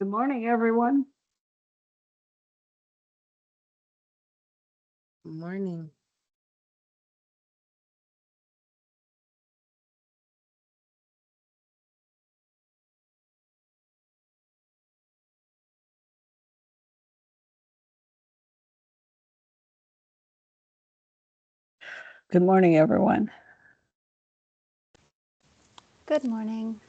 Good morning, everyone. Morning. Good morning, everyone. Good morning.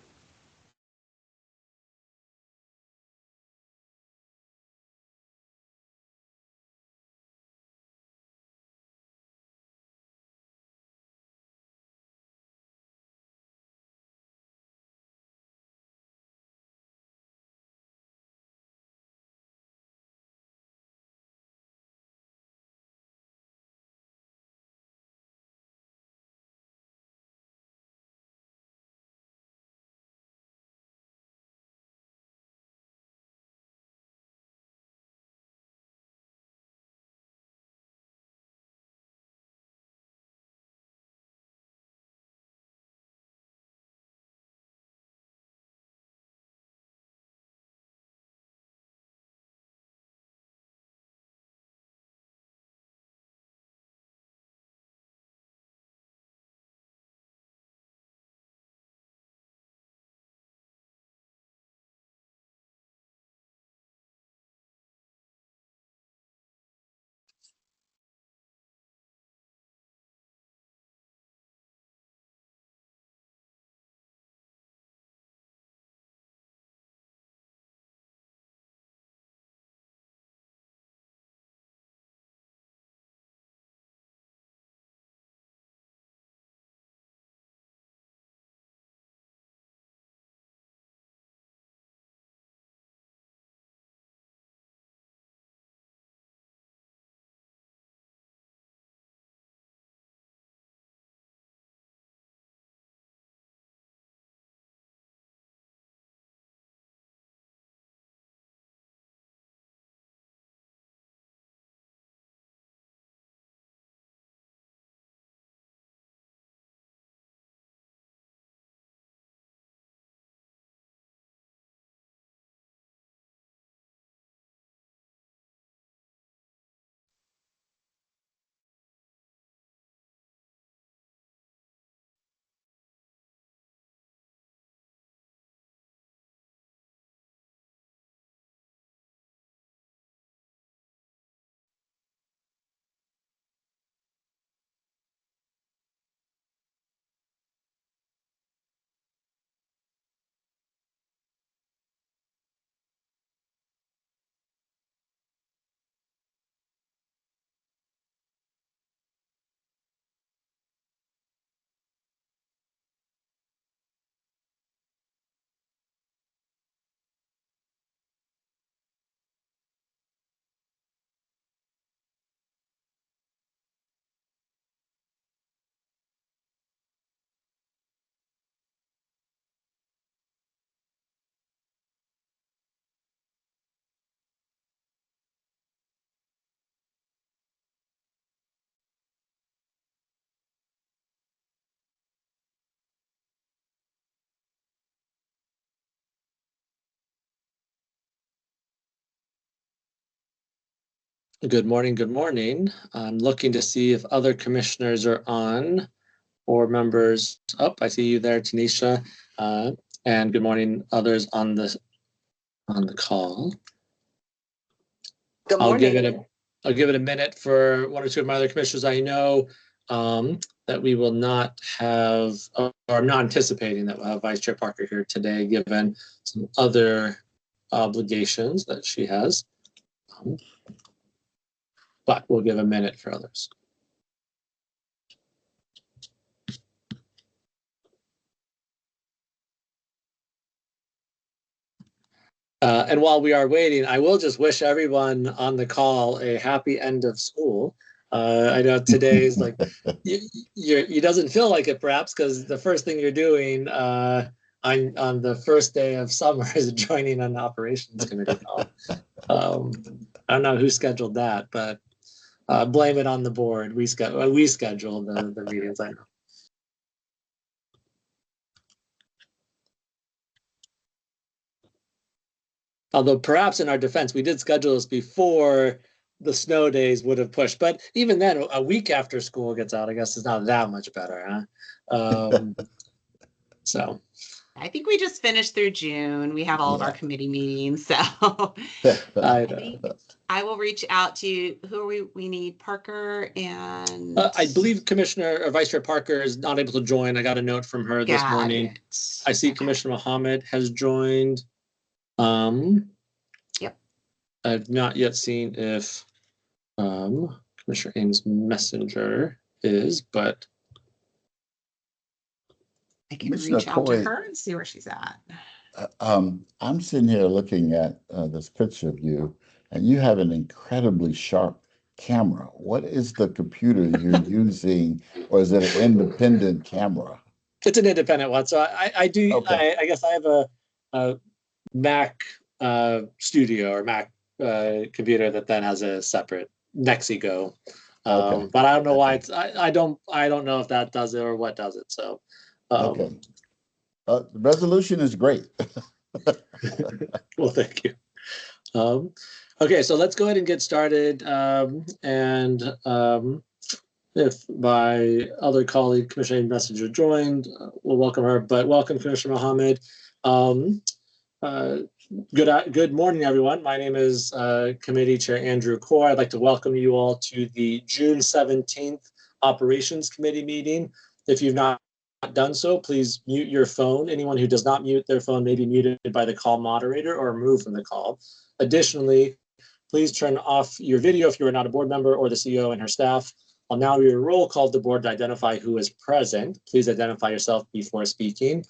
Good morning, good morning. I'm looking to see if other commissioners are on or members up. I see you there, Tanisha. And good morning, others on the call. Good I'll give morning. it a minute for one or two of my other commissioners. I know that we will not have, or I'm not anticipating that we'll have Vice Chair Parker here today, given some other obligations that she has. But we'll give a minute for others. And while we are waiting, I will just wish everyone on the call a happy end of school. I know today is like, you doesn't feel like it perhaps because the first thing you're doing on the first day of summer is joining an operations committee call. I don't know who scheduled that, but blame it on the board. We scheduled the meetings, I know. Although perhaps in our defense, we did schedule this before the snow days would have pushed. But even then, a week after school gets out, I guess it's not that much better, huh? So I think we just finished through June. We have all of our Yeah. committee meetings. So I think I will reach out to who are we need Parker and I believe Commissioner or Vice Chair Parker is not able to join. I got a note from her this Got morning. it. I see Okay. Commissioner Mohammed has joined. Yep. I've not yet seen if Commissioner Ames Messenger is, but I can Commissioner reach out to Coy. her and see where she's at. I'm sitting here looking at this picture of you, and you have an incredibly sharp camera. What is the computer you're using, or is it an independent camera? it's an independent one. So I do. Okay. I guess I have a Mac Studio or Mac computer that then has a separate Nexigo. Okay. But I don't know why it's. I don't know if that does it or what does it. So. Okay. The resolution is great. Well, thank you. Okay, so let's go ahead and get started. If my other colleague, Commissioner Messenger, joined, we'll welcome her. But welcome, Commissioner Mohammed. Good morning, everyone. My name is Committee Chair Andrew Coy. I'd like to welcome you all to the June 17th Operations Committee meeting. If you've not done so, please mute your phone. Anyone who does not mute their phone may be muted by the call moderator or removed from the call. Additionally, please turn off your video if you are not a board member or the CEO and her staff. I'll now read a roll call of the board to identify who is present. Please identify yourself before speaking.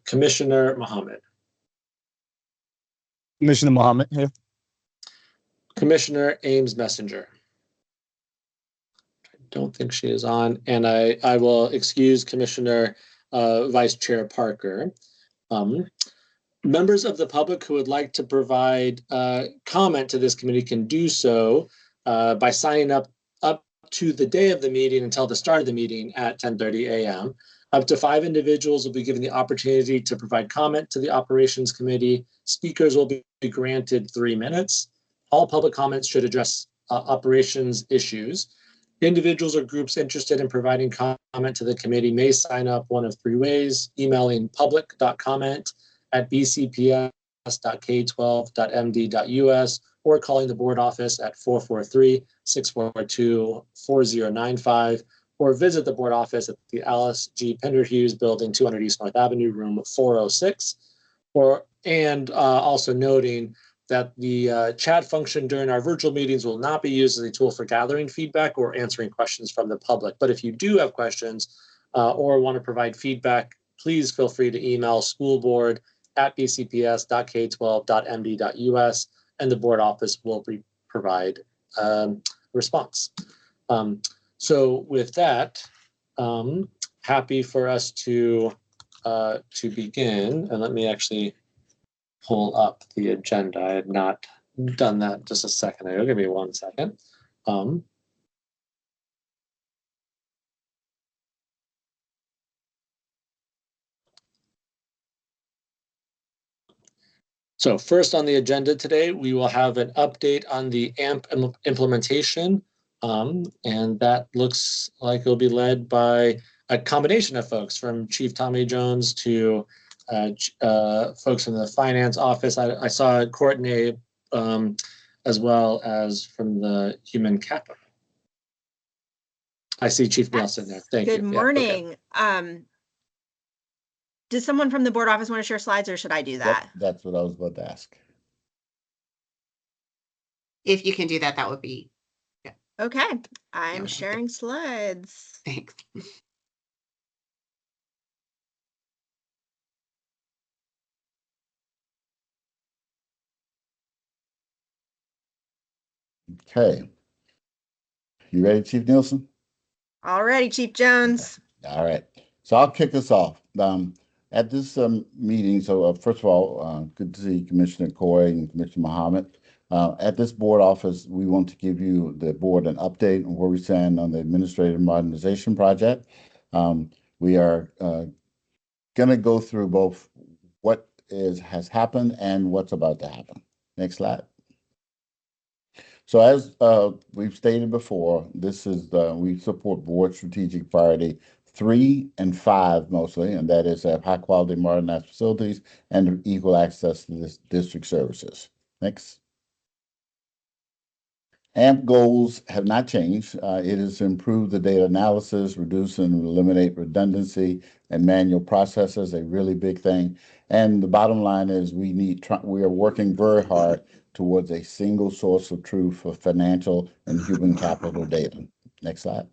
Commissioner Mohammed. Commissioner Mohammed here. Commissioner Ames Messenger. I don't think she is on, and I will excuse Commissioner Vice Chair Parker. Members of the public who would like to provide comment to this committee can do so by signing up to the day of the meeting until the start of the meeting at 10:30 a.m. Up to 5 individuals will be given the opportunity to provide comment to the Operations Committee. Speakers will be granted 3 minutes. All public comments should address operations issues. Individuals or groups interested in providing comment to the committee may sign up one of 3 ways: emailing public.comment@bcps.k12.md.us or calling the board office at 443-642-4095, or visit the board office at the Alice G. Pender Hughes Building, 200 East North Avenue, room 406. Also noting that the chat function during our virtual meetings will not be used as a tool for gathering feedback or answering questions from the public. But if you do have questions or want to provide feedback, please feel free to email schoolboard@bcps.k12.md.us, and the board office will provide response. So with that, happy for us to begin. And let me actually pull up the agenda. I had not done that just a second ago. Give me 1 second. So first on the agenda today, we will have an update on the AMP implementation. And that looks like it'll be led by a combination of folks, from Chief Tommy Jones to folks from the finance office. I saw Courtney as well as from the human capital. I see Chief Nelson there. Thank you. Good Yeah, morning. Does someone from the board office want to share slides, or should I do that? That's what I was about to ask. If you can do that, that would be Okay, I'm Yeah. sharing slides. thanks. Okay. You ready, Chief Nielsen? Alrighty, Chief Jones. All right. So I'll kick us off. At this meeting, so first of all, good to see Commissioner Coy and Commissioner Mohammed. At this board office, we want to give you, the board, an update on where we stand on the administrative modernization project. We are going to go through both what has happened and what's about to happen. Next slide. So as we've stated before, this is we support board strategic priority 3 and 5 mostly, and that is high quality modernized facilities and equal access to this district services. Next. AMP goals have not changed. It is to improve the data analysis, reduce and eliminate redundancy and manual processes, a really big thing. And the bottom line is we are working very hard towards a single source of truth for financial and human capital data. Next slide.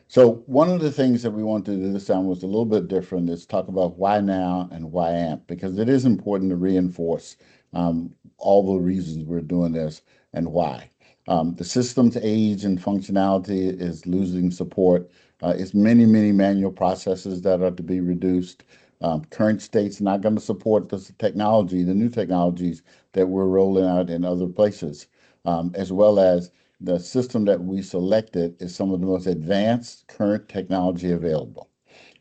So one of the things that we wanted to do this time was a little bit different, is talk about why now and why AMP, because it is important to reinforce all the reasons we're doing this and why. The system's age and functionality is losing support. It's many manual processes that are to be reduced. Current state's not going to support this technology, the new technologies that we're rolling out in other places, as well as the system that we selected is some of the most advanced current technology available.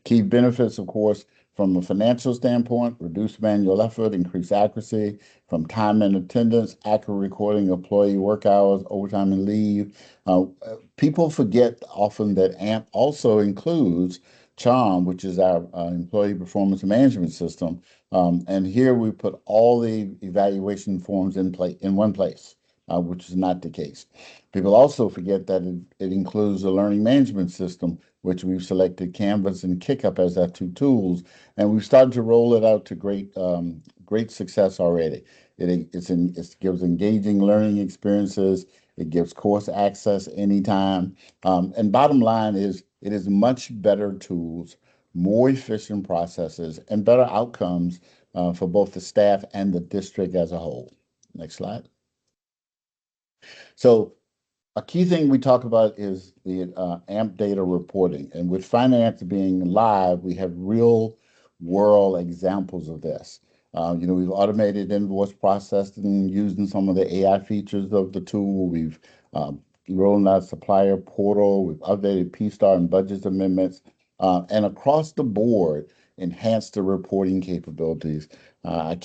Key benefits, of course, from a financial standpoint: reduced manual effort, increased accuracy from time and attendance, accurate recording of employee work hours, overtime and leave. People forget often that AMP also includes CHARM, which is our employee performance management system. And here we put all the evaluation forms in one place, which is not the case. People also forget that it includes a learning management system, which we've selected Canvas and KickUp as our 2 tools, and we've started to roll it out to great success already. It gives engaging learning experiences. It gives course access anytime. And bottom line is, it is much better tools, more efficient processes, and better outcomes for both the staff and the district as a whole. Next slide. So a key thing we talk about is the AMP data reporting. And with finance being live, we have real world examples of this. We've automated invoice processing using some of the AI features of the tool. We've rolled out supplier portal. We've updated P-Star and budget amendments, and across the board, enhanced the reporting capabilities. I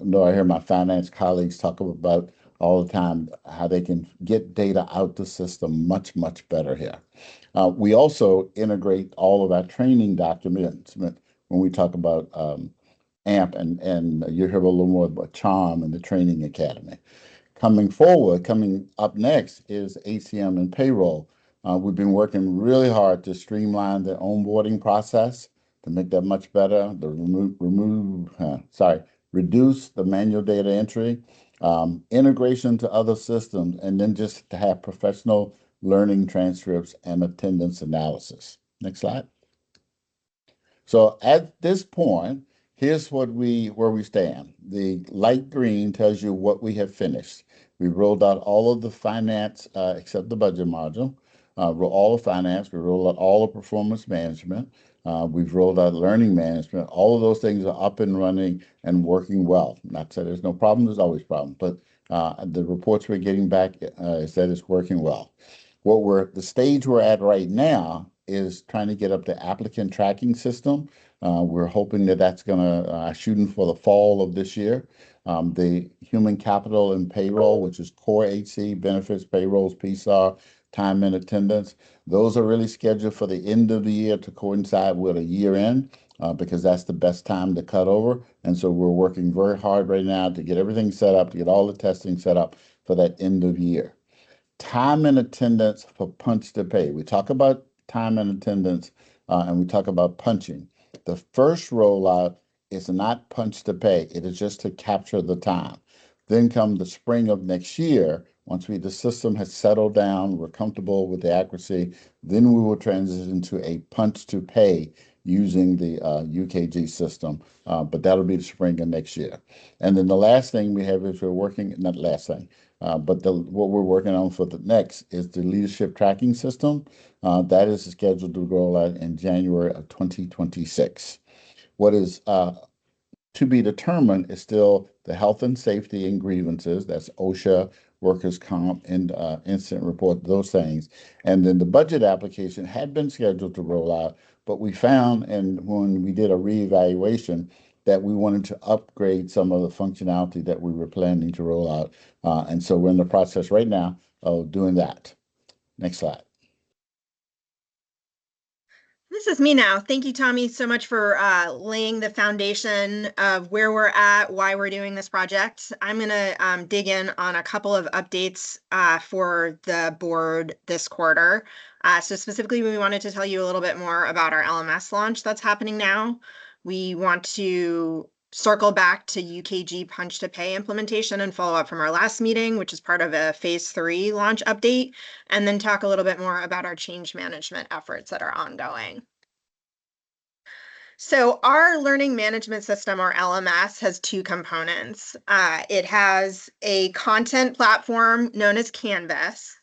know I hear my finance colleagues talk about all the time how they can get data out the system much better here. We also integrate all of our training documents when we talk about AMP, and you'll hear a little more about CHARM and the Training Academy. Coming up next is ACM and payroll. We've been working really hard to streamline the onboarding process to make that much better, reduce the manual data entry, integration to other systems, and then just to have professional learning transcripts and attendance analysis. Next slide. So at this point, here's where we stand. The light green tells you what we have finished. We rolled out all of the finance, except the budget module, all of finance. We rolled out all of performance management. We've rolled out learning management. All of those things are up and running and working well. Not to say there's no problem, there's always problems, but the reports we're getting back is that it's working well. The stage we're at right now is trying to get up the applicant tracking system. We're hoping that's gonna shooting for the fall of this year. The human capital and payroll, which is core HC, benefits, payrolls, PSAR, time and attendance. Those are really scheduled for the end of the year to coincide with a year end, because that's the best time to cut over. And so we're working very hard right now to get everything set up, to get all the testing set up for that end of year. Time and attendance for punch to pay. We talk about time and attendance, and we talk about punching. The first rollout is not punch to pay. It is just to capture the time. Then come the spring of next year, once the system has settled down, we're comfortable with the accuracy, then we will transition to a punch to pay using the UKG system, but that'll be the spring of next year. And then the last thing we have is what we're working on for the next is the leadership tracking system. That is scheduled to roll out in January of 2026. What is to be determined is still the health and safety and grievances. That's OSHA, workers' comp, and incident report, those things. And then the budget application had been scheduled to roll out, but we found, and when we did a reevaluation, that we wanted to upgrade some of the functionality that we were planning to roll out. And so we're in the process right now of doing that. Next slide. This is me now. Thank you, Tommy, so much for laying the foundation of where we're at, why we're doing this project. I'm going to dig in on a couple of updates for the board this quarter. So specifically, we wanted to tell you a little bit more about our LMS launch that's happening now. We want to circle back to UKG Punch to Pay implementation and follow up from our last meeting, which is part of a phase 3 launch update, and then talk a little bit more about our change management efforts that are ongoing. So our learning management system, or LMS, has two components. It has a content platform known as Canvas,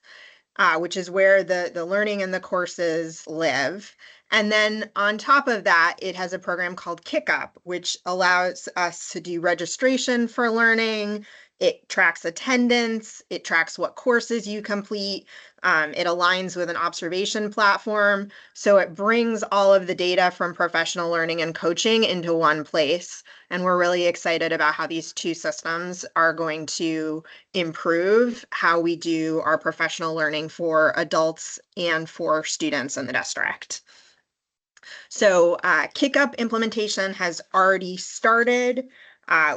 which is where the learning and the courses live. And then on top of that, it has a program called KickUp, which allows us to do registration for learning. It tracks attendance. It tracks what courses you complete. It aligns with an observation platform. So it brings all of the data from professional learning and coaching into one place. And we're really excited about how these two systems are going to improve how we do our professional learning for adults and for students in the district. So KickUp implementation has already started.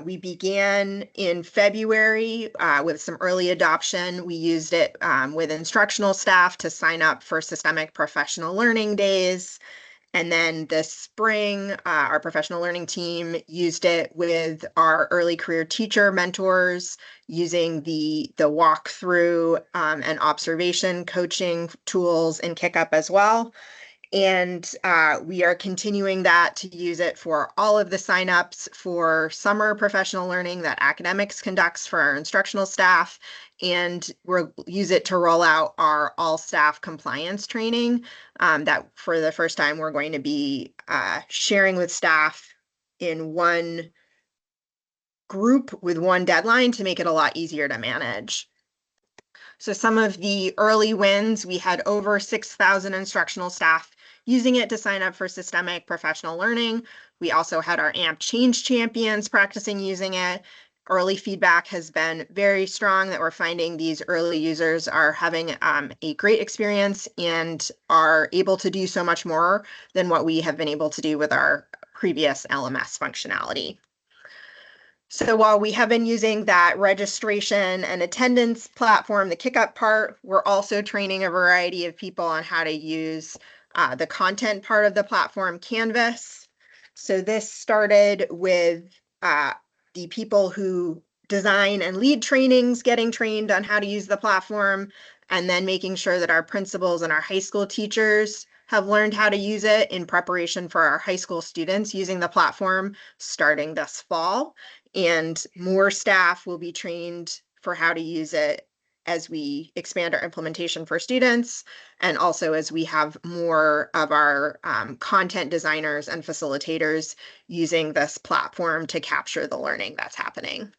We began in February with some early adoption. We used it with instructional staff to sign up for systemic professional learning days. And then this spring, our professional learning team used it with our early career teacher mentors, using the walkthrough and observation coaching tools in KickUp as well. And we are continuing that to use it for all of the signups for summer professional learning that academics conducts for our instructional staff. And we'll use it to roll out our all staff compliance training that for the first time we're going to be sharing with staff in one group with one deadline to make it a lot easier to manage. So some of the early wins, we had over 6,000 instructional staff using it to sign up for systemic professional learning. We also had our AMP change champions practicing using it. Early feedback has been very strong that we're finding these early users are having a great experience and are able to do so much more than what we have been able to do with our previous LMS functionality. So while we have been using that registration and attendance platform, the KickUp part, we're also training a variety of people on how to use the content part of the platform, Canvas. So this started with the people who design and lead trainings getting trained on how to use the platform, and then making sure that our principals and our high school teachers have learned how to use it in preparation for our high school students using the platform starting this fall. And more staff will be trained for how to use it as we expand our implementation for students, and also as we have more of our content designers and facilitators using this platform to capture the learning that's happening.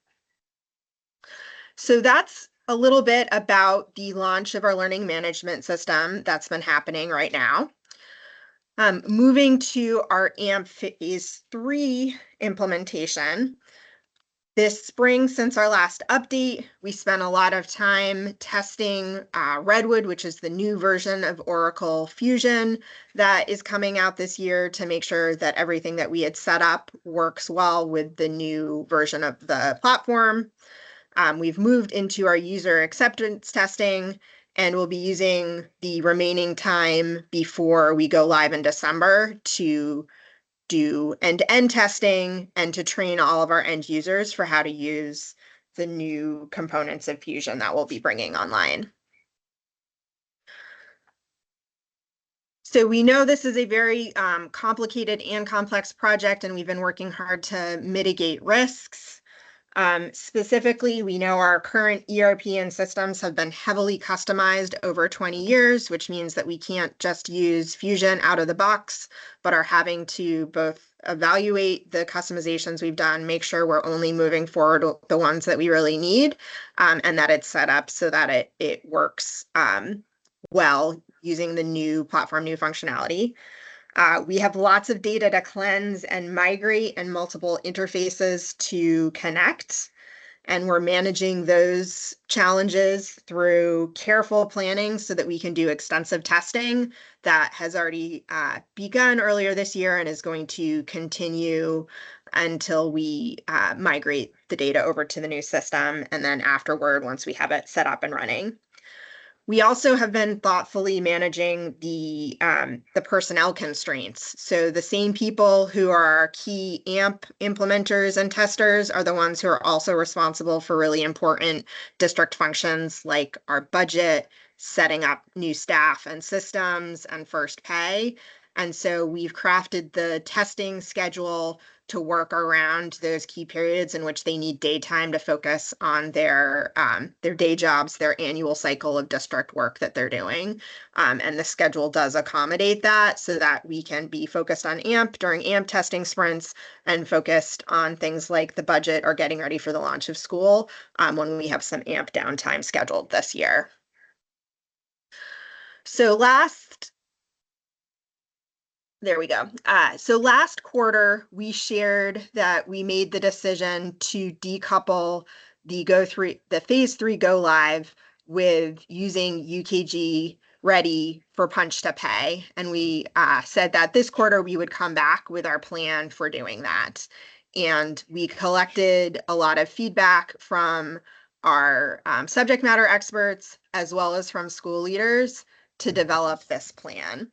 So that's a little bit about the launch of our learning management system that's been happening right now. Moving to our AMP phase 3 implementation. This spring, since our last update, we spent a lot of time testing Redwood, which is the new version of Oracle Fusion that is coming out this year, to make sure that everything that we had set up works well with the new version of the platform. We've moved into our user acceptance testing, and we'll be using the remaining time before we go live in December to do end-to-end testing and to train all of our end users for how to use the new components of Fusion that we'll be bringing online. So we know this is a very complicated and complex project, and we've been working hard to mitigate risks. Specifically, we know our current ERP and systems have been heavily customized over 20 years, which means that we can't just use Fusion out of the box, but are having to both evaluate the customizations we've done, make sure we're only moving forward the ones that we really need, and that it's set up so that it works well using the new platform, new functionality. We have lots of data to cleanse and migrate and multiple interfaces to connect. And we're managing those challenges through careful planning so that we can do extensive testing that has already begun earlier this year and is going to continue until we migrate the data over to the new system, and then afterward, once we have it set up and running. We also have been thoughtfully managing the personnel constraints. So the same people who are our key AMP implementers and testers are the ones who are also responsible for really important district functions like our budget, setting up new staff and systems, and first pay. And so we've crafted the testing schedule to work around those key periods in which they need daytime to focus on their day jobs, their annual cycle of district work that they're doing. And the schedule does accommodate that so that we can be focused on AMP during AMP testing sprints and focused on things like the budget or getting ready for the launch of school when we have some AMP downtime scheduled this year. So there we go. So last quarter, we shared that we made the decision to decouple the phase 3 go live with using UKG Ready for Punch to Pay. And we said that this quarter we would come back with our plan for doing that. And we collected a lot of feedback from our subject matter experts as well as from school leaders to develop this plan.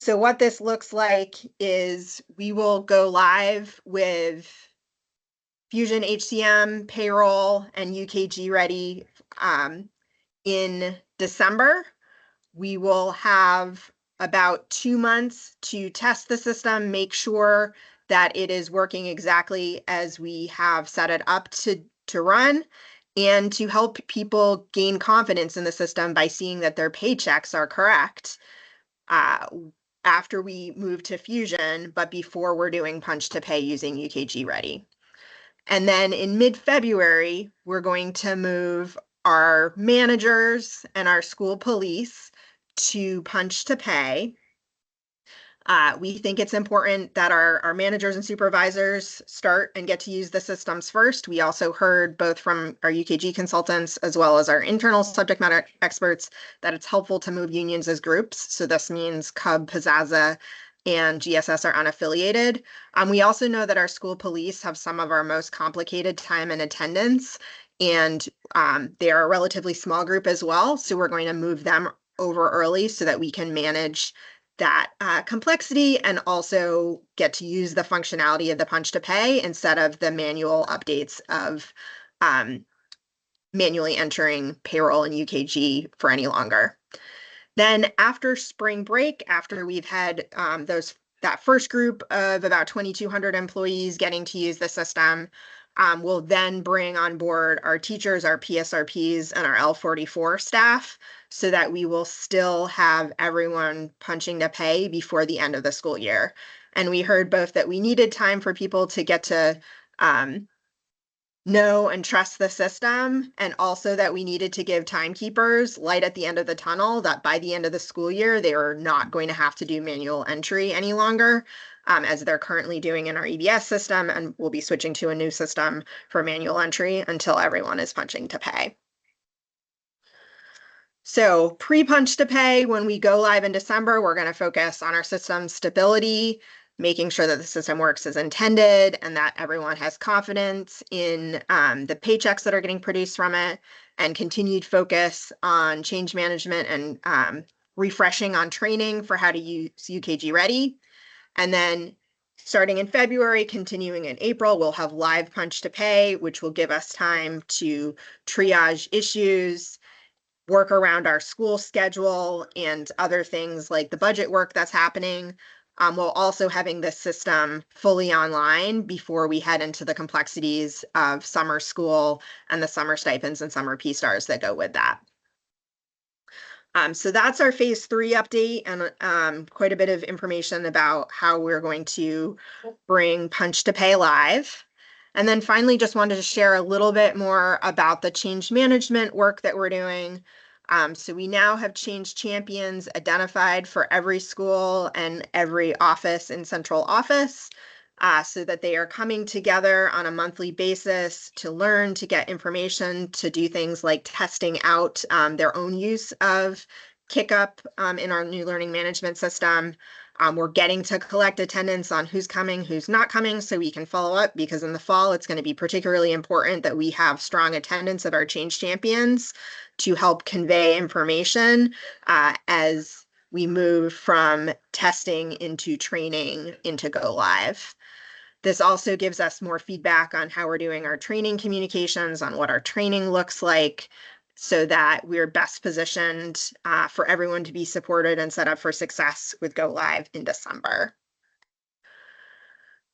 So what this looks like is we will go live with Fusion HCM, payroll, and UKG Ready in December. We will have about 2 months to test the system, make sure that it is working exactly as we have set it up to run, and to help people gain confidence in the system by seeing that their paychecks are correct after we move to Fusion, but before we're doing Punch to Pay using UKG Ready. And then in mid-February, we're going to move our managers and our school police to Punch to Pay. We think it's important that our managers and supervisors start and get to use the systems first. We also heard both from our UKG consultants as well as our internal subject matter experts that it's helpful to move unions as groups. So this means CUB, Pizzazza, and GSS are unaffiliated. We also know that our school police have some of our most complicated time and attendance, and they are a relatively small group as well. So we're going to move them over early so that we can manage that complexity and also get to use the functionality of the Punch to Pay instead of the manual updates of manually entering payroll and UKG for any longer. Then after spring break, after we've had that first group of about 2,200 employees getting to use the system, we'll then bring on board our teachers, our PSRPs, and our L44 staff so that we will still have everyone punching to pay before the end of the school year. And we heard both that we needed time for people to get to know and trust the system, and also that we needed to give timekeepers light at the end of the tunnel, that by the end of the school year, they are not going to have to do manual entry any longer, as they're currently doing in our EBS system, and we'll be switching to a new system for manual entry until everyone is punching to pay. So pre-punch to pay, when we go live in December, we're going to focus on our system stability, making sure that the system works as intended and that everyone has confidence in the paychecks that are getting produced from it, and continued focus on change management and refreshing on training for how to use UKG Ready. And then starting in February, continuing in April, we'll have live Punch to Pay, which will give us time to triage issues, work around our school schedule, and other things like the budget work that's happening, while also having this system fully online before we head into the complexities of summer school and the summer stipends and summer P-STARs that go with that. So that's our phase 3 update, and quite a bit of information about how we're going to bring Punch to Pay live. And then finally, just wanted to share a little bit more about the change management work that we're doing. So we now have change champions identified for every school and every office in central office, so that they are coming together on a monthly basis to learn, to get information, to do things like testing out their own use of KickUp in our new learning management system. We're getting to collect attendance on who's coming, who's not coming, so we can follow up, because in the fall, it's going to be particularly important that we have strong attendance of our change champions to help convey information as we move from testing into training into go live. This also gives us more feedback on how we're doing our training communications, on what our training looks like, so that we're best positioned for everyone to be supported and set up for success with go live in December.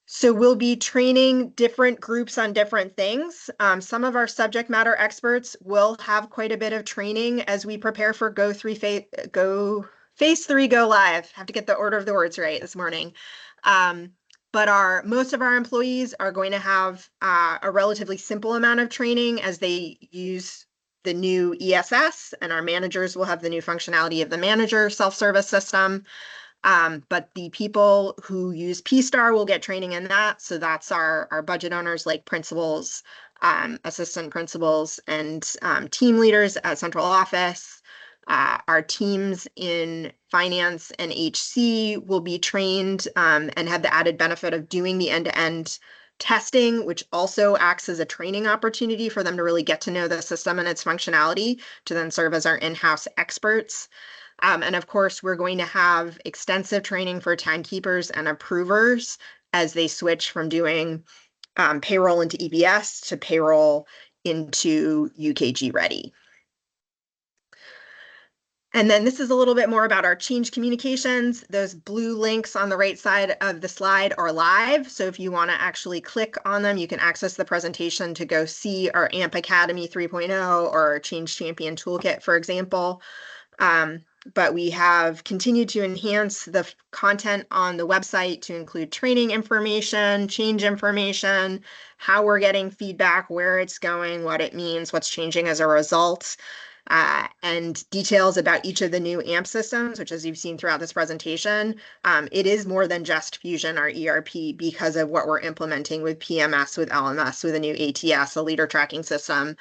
So we'll be training different groups on different things. Some of our subject matter experts will have quite a bit of training as we prepare for phase 3 go live. Have to get the order of the words right this morning. But most of our employees are going to have a relatively simple amount of training as they use the new ESS, and our managers will have the new functionality of the manager self-service system. But the people who use P-Star will get training in that. So that's our budget owners, like principals, assistant principals, and team leaders at central office. Our teams in finance and HC will be trained and have the added benefit of doing the end-to-end testing, which also acts as a training opportunity for them to really get to know the system and its functionality, to then serve as our in-house experts. And of course, we're going to have extensive training for timekeepers and approvers as they switch from doing payroll into EBS to payroll into UKG Ready. And then this is a little bit more about our change communications. Those blue links on the right side of the slide are live. So if you want to actually click on them, you can access the presentation to go see our AMP Academy 3.0 or our Change Champion Toolkit, for example. But we have continued to enhance the content on the website to include training information, change information, how we're getting feedback, where it's going, what it means, what's changing as a result. And details about each of the new AMP systems, which, as you've seen throughout this presentation, it is more than just Fusion, our ERP, because of what we're implementing with PMS, with LMS, with a new ATS, a leader tracking system.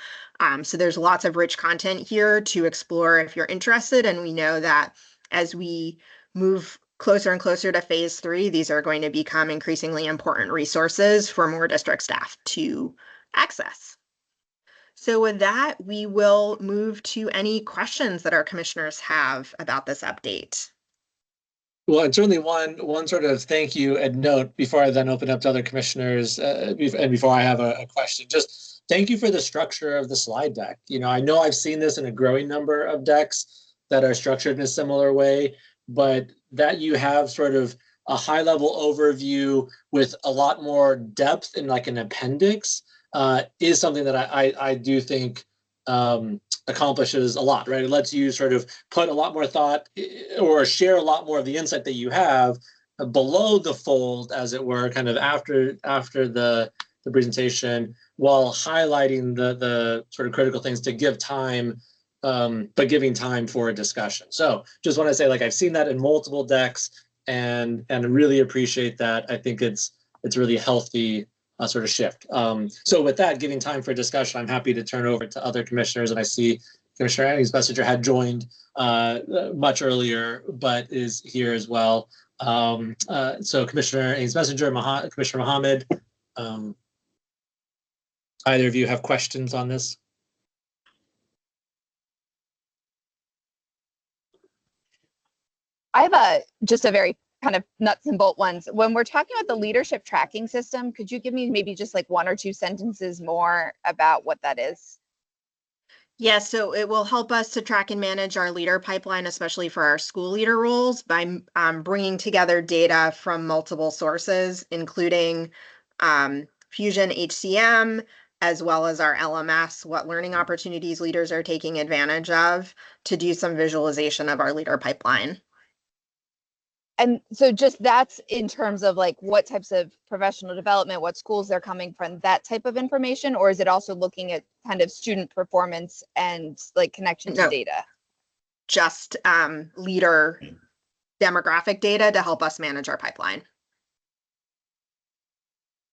So there's lots of rich content here to explore if you're interested. And we know that as we move closer and closer to phase 3, these are going to become increasingly important resources for more district staff to access. So with that, we will move to any questions that our commissioners have about this update. Well, and certainly one sort of thank you and note before I then open up to other commissioners and before I have a question. Just thank you for the structure of the slide deck. I know I've seen this in a growing number of decks that are structured in a similar way, but that you have sort of a high level overview with a lot more depth in like an appendix is something that I do think accomplishes a lot, right? It lets you sort of put a lot more thought or share a lot more of the insight that you have below the fold, as it were, kind of after the presentation, while highlighting the sort of critical things to give time, but giving time for a discussion. So just want to say, like, I've seen that in multiple decks and really appreciate that. I think it's really healthy sort of shift. So with that, giving time for discussion, I'm happy to turn over to other commissioners. And I see Commissioner Agnings-Messinger had joined much earlier, but is here as well. So Commissioner Agnings-Messinger, Commissioner Mohammed, either of you have questions on this? I have just a very kind of nuts and bolt ones. When we're talking about the leadership tracking system, could you give me maybe just like one or two sentences more about what that is? Yes, so it will help us to track and manage our leader pipeline, especially for our school leader roles, by bringing together data from multiple sources, including Fusion HCM, as well as our LMS, what learning opportunities leaders are taking advantage of, to do some visualization of our leader pipeline. And so just that's in terms of like what types of professional development, what schools they're coming from, that type of information, or is it also looking at kind of student performance and like connection to data? just leader demographic data to help us manage our pipeline.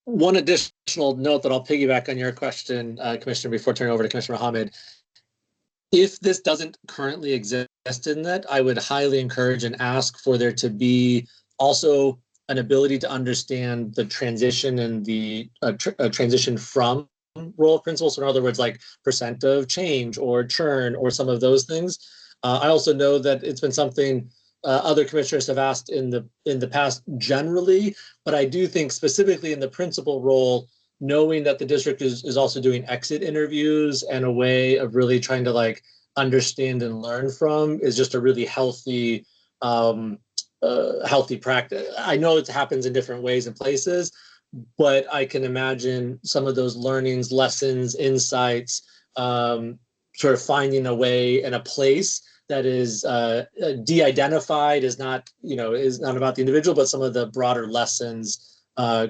One additional note that I'll piggyback on your question, Commissioner, before turning over to Commissioner Mohammed. If this doesn't currently exist in that, I would highly encourage and ask for there to be also an ability to understand the transition and the transition from role of principal. So in other words, like percent of change or churn or some of those things. I also know that it's been something other commissioners have asked in the past generally, but I do think specifically in the principal role, knowing that the district is also doing exit interviews and a way of really trying to like understand and learn from is just a really healthy healthy practice. I know it happens in different ways and places, but I can imagine some of those learnings, lessons, insights, sort of finding a way and a place that is de-identified, is not about the individual, but some of the broader lessons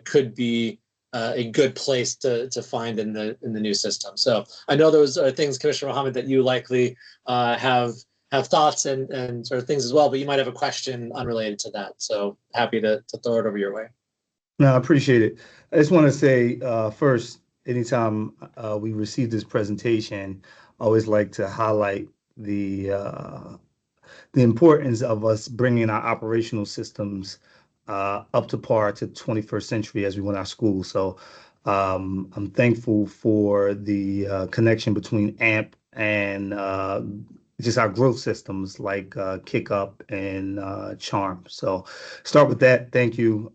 could be a good place to find in the new system. So I know those are things, Commissioner Mohammed, that you likely have thoughts and sort of things as well, but you might have a question unrelated to that. So happy to throw it over your way. No, I appreciate it. I just want to say first, anytime we receive this presentation, I always like to highlight the importance of us bringing our operational systems up to par to 21st century as we run our schools. So I'm thankful for the connection between AMP and just our growth systems like KickUp and Charm. So start with that. Thank you.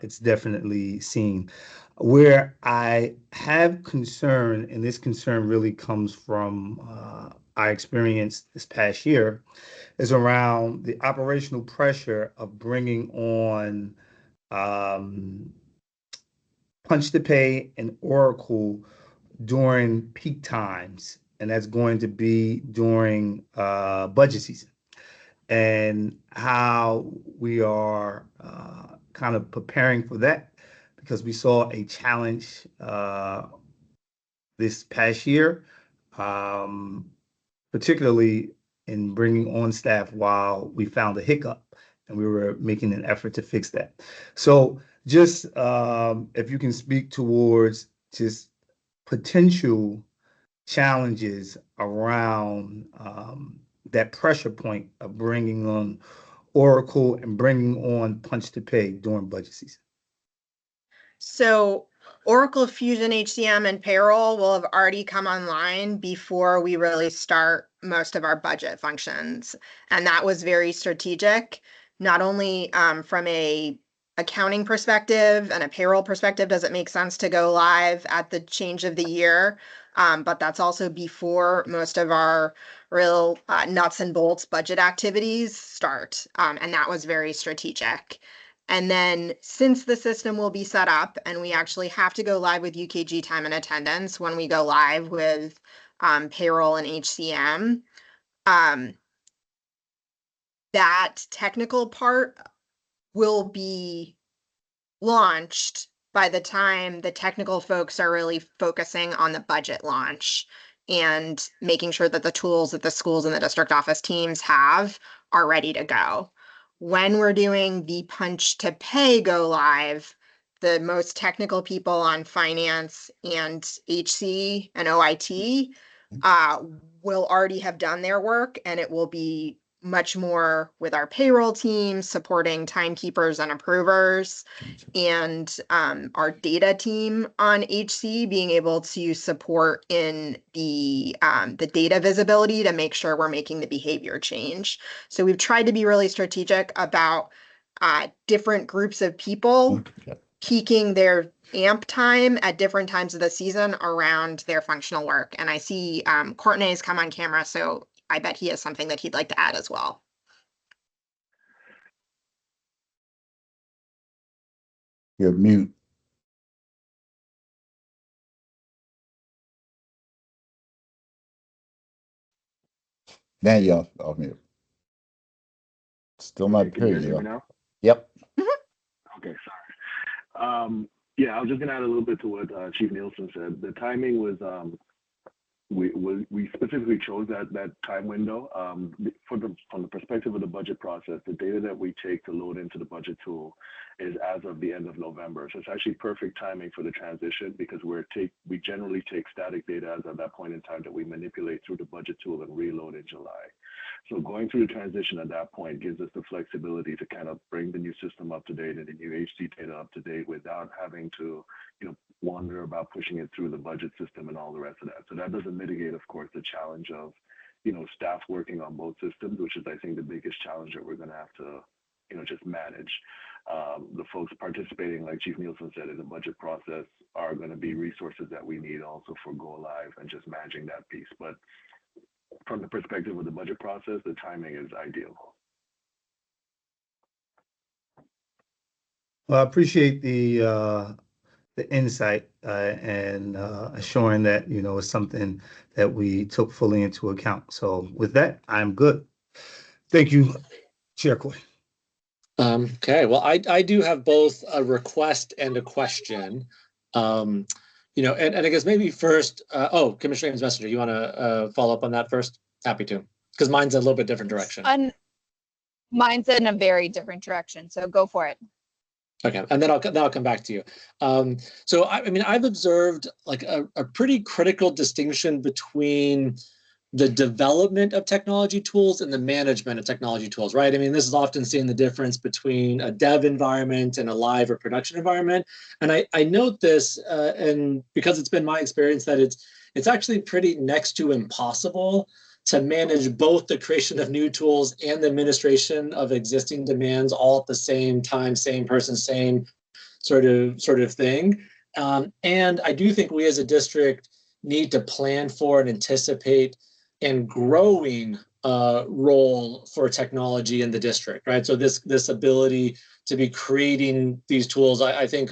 It's definitely seen. Where I have concern, and this concern really comes from our experience this past year, is around the operational pressure of bringing on Punch to Pay and Oracle during peak times, and that's going to be during budget season, and how we are kind of preparing for that, because we saw a challenge this past year, particularly in bringing on staff while we found a hiccup and we were making an effort to fix that. So just if you can speak towards just potential challenges around that pressure point of bringing on Oracle and bringing on Punch to Pay during budget season. So Oracle Fusion HCM and payroll will have already come online before we really start most of our budget functions. And that was very strategic, not only from a accounting perspective and a payroll perspective, does it make sense to go live at the change of the year? But that's also before most of our real nuts and bolts budget activities start. And that was very strategic. And then since the system will be set up and we actually have to go live with UKG time and attendance when we go live with payroll and HCM, that technical part will be launched by the time the technical folks are really focusing on the budget launch and making sure that the tools that the schools and the district office teams have are ready to go. When we're doing the Punch to Pay go live, the most technical people on finance and HC and OIT will already have done their work, and it will be much more with our payroll team supporting timekeepers and approvers, and our data team on HC being able to support in the data visibility to make sure we're making the behavior change. So we've tried to be really strategic about different groups of people peaking their AMP time at different times of the season around their functional work. And I see Courtney's come on camera, so I bet he has something that he'd like to add as well. You're mute. Now you're off mute. Still not Can you here. hear me now? Yep. Okay, sorry. Yeah, I was just gonna add a little bit to what Chief Nielsen said. The timing was we specifically chose that time window from the perspective of the budget process. The data that we take to load into the budget tool is as of the end of November. So it's actually perfect timing for the transition because we generally take static data as of that point in time that we manipulate through the budget tool and reload in July. So going through the transition at that point gives us the flexibility to kind of bring the new system up to date and the new HC data up to date without having to, wonder about pushing it through the budget system and all the rest of that. So that doesn't mitigate, of course, the challenge of, staff working on both systems, which is, I think, the biggest challenge that we're going to have to, just manage. The folks participating, like Chief Nielsen said, in the budget process are going to be resources that we need also for go live and just managing that piece. But from the perspective of the budget process, the timing is ideal. Well, I appreciate the insight and assuring that, it's something that we took fully into account. So with that, I'm good. Thank you, Chair Coy. Okay, well, I do have both a request and a question. And I guess maybe first, Commissioner Ames Messenger, you want to follow up on that first? Happy to, because mine's a little bit different direction. Mine's in a very different direction, so go for it. Okay, and then I'll come back to you. So I've observed like a pretty critical distinction between the development of technology tools and the management of technology tools, right? This is often seen the difference between a dev environment and a live or production environment. And I note this, and because it's been my experience that it's actually pretty next to impossible to manage both the creation of new tools and the administration of existing demands all at the same time, same person, same sort of thing. And I do think we as a district need to plan for and anticipate and growing role for technology in the district, right? So this ability to be creating these tools, I think,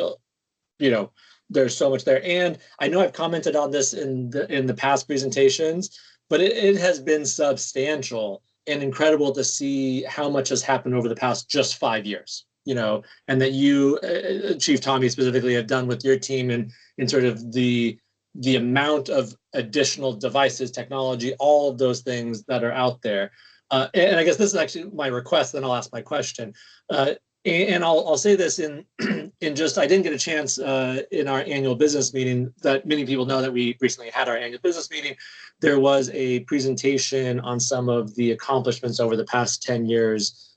there's so much there. And I know I've commented on this in the past presentations, but it has been substantial and incredible to see how much has happened over the past just 5 years, and that you, Chief Tommy specifically, have done with your team in sort of the amount of additional devices, technology, all of those things that are out there. And I guess this is actually my request, then I'll ask my question. And I'll say this in just, I didn't get a chance in our annual business meeting that many people know that we recently had our annual business meeting. There was a presentation on some of the accomplishments over the past 10 years,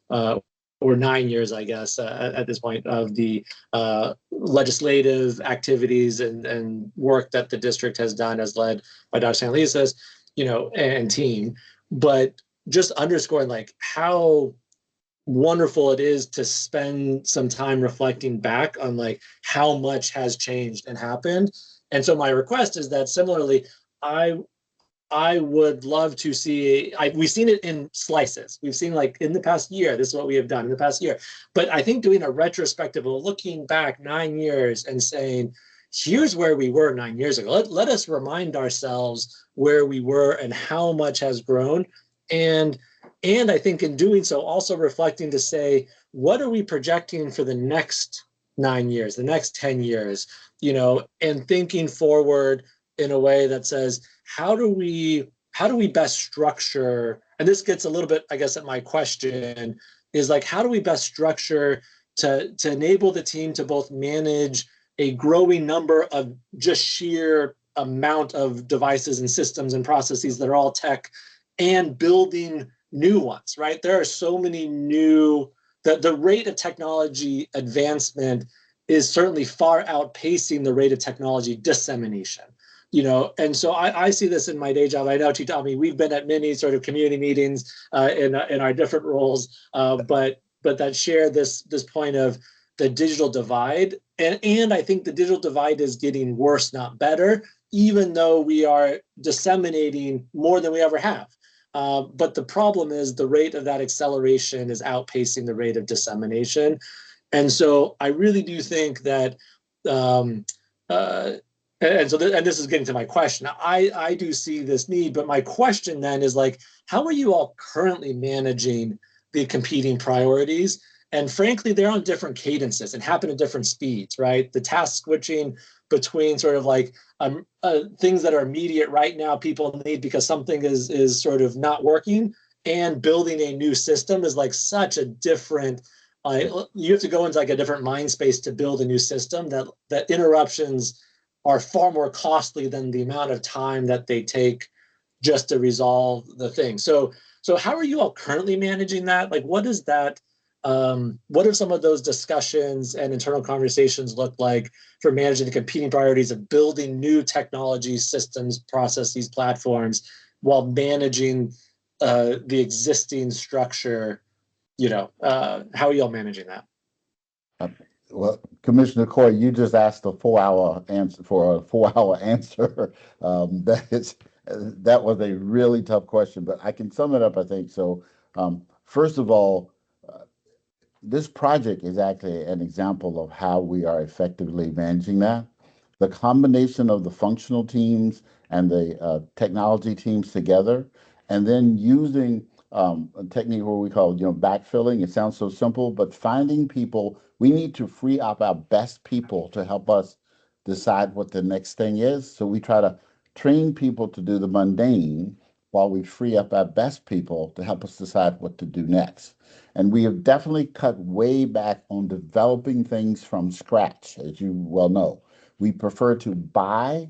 or 9 years, I guess, at this point, of the legislative activities and work that the district has done as led by Dr. San Lisas, and team. But just underscoring like how wonderful it is to spend some time reflecting back on like how much has changed and happened. And so my request is that similarly, I would love to see, we've seen it in slices. We've seen like in the past year, this is what we have done in the past year. But I think doing a retrospective, looking back 9 years and saying, here's where we were 9 years ago. Let us remind ourselves where we were and how much has grown. And I think in doing so, also reflecting to say, what are we projecting for the next 9 years, the next 10 years, and thinking forward in a way that says, how do we best structure, and this gets a little bit, I guess, at my question, is like, how do we best structure to enable the team to both manage a growing number of just sheer amount of devices and systems and processes that are all tech and building new ones, right? There are so many new, the rate of technology advancement is certainly far outpacing the rate of technology dissemination, and so I see this in my day job. I know, Tommy, we've been at many sort of community meetings in our different roles, but that share this point of the digital divide. And I think the digital divide is getting worse, not better, even though we are disseminating more than we ever have. But the problem is the rate of that acceleration is outpacing the rate of dissemination. And so I really do think that, and this is getting to my question. I do see this need, but my question then is like, how are you all currently managing the competing priorities? And frankly, they're on different cadences and happen at different speeds, right? The task switching between sort of like things that are immediate right now people need because something is sort of not working, and building a new system is like such a different, you have to go into like a different mind space to build a new system, that interruptions are far more costly than the amount of time that they take just to resolve the thing. So how are you all currently managing that? Like, what is that? What are some of those discussions and internal conversations look like for managing the competing priorities of building new technologies, systems, processes, platforms, while managing the existing structure? How are y'all managing that? Well, Commissioner Coy, you just asked a 4-hour answer for a 4-hour answer. That was a really tough question, but I can sum it up, I think. So, first of all, this project is actually an example of how we are effectively managing that. The combination of the functional teams and the technology teams together, and then using a technique where we call, backfilling. It sounds so simple, but finding people, we need to free up our best people to help us decide what the next thing is. So we try to train people to do the mundane while we free up our best people to help us decide what to do next. And we have definitely cut way back on developing things from scratch, as you well know. We prefer to buy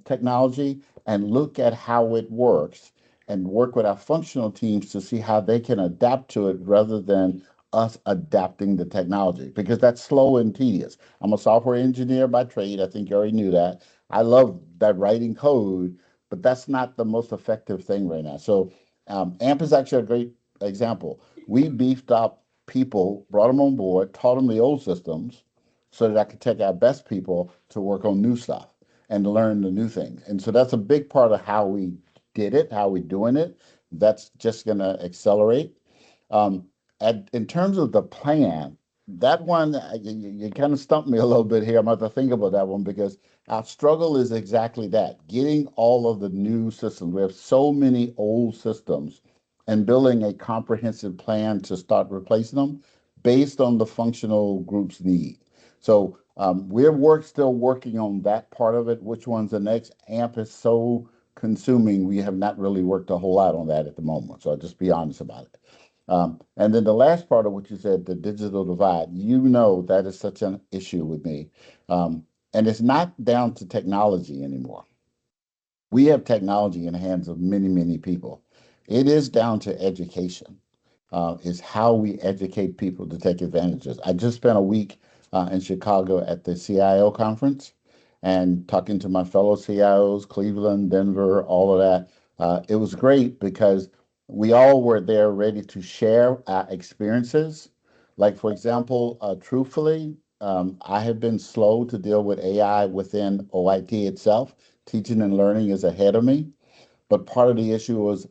technology and look at how it works and work with our functional teams to see how they can adapt to it rather than us adapting the technology, because that's slow and tedious. I'm a software engineer by trade. I think you already knew that. I love that writing code, but that's not the most effective thing right now. So AMP is actually a great example. We beefed up people, brought them on board, taught them the old systems so that I could take our best people to work on new stuff and to learn the new things. And so that's a big part of how we did it, how we're doing it. That's just going to accelerate. In terms of the plan, that one, you kind of stumped me a little bit here. I'm going to have to think about that one, because our struggle is exactly that, getting all of the new systems. We have so many old systems, and building a comprehensive plan to start replacing them based on the functional group's need. So we're still working on that part of it. Which one's the next? AMP is so consuming, we have not really worked a whole lot on that at the moment. So I'll just be honest about it. And then the last part of what you said, the digital divide, that is such an issue with me. And it's not down to technology anymore. We have technology in the hands of many, many people. It is down to education. Is how we educate people to take advantages. I just spent a week in Chicago at the CIO conference and talking to my fellow CIOs, Cleveland, Denver, all of that. It was great because we all were there ready to share our experiences. Like, for example, truthfully, I have been slow to deal with AI within OIT itself. Teaching and learning is ahead of me. But part of the issue was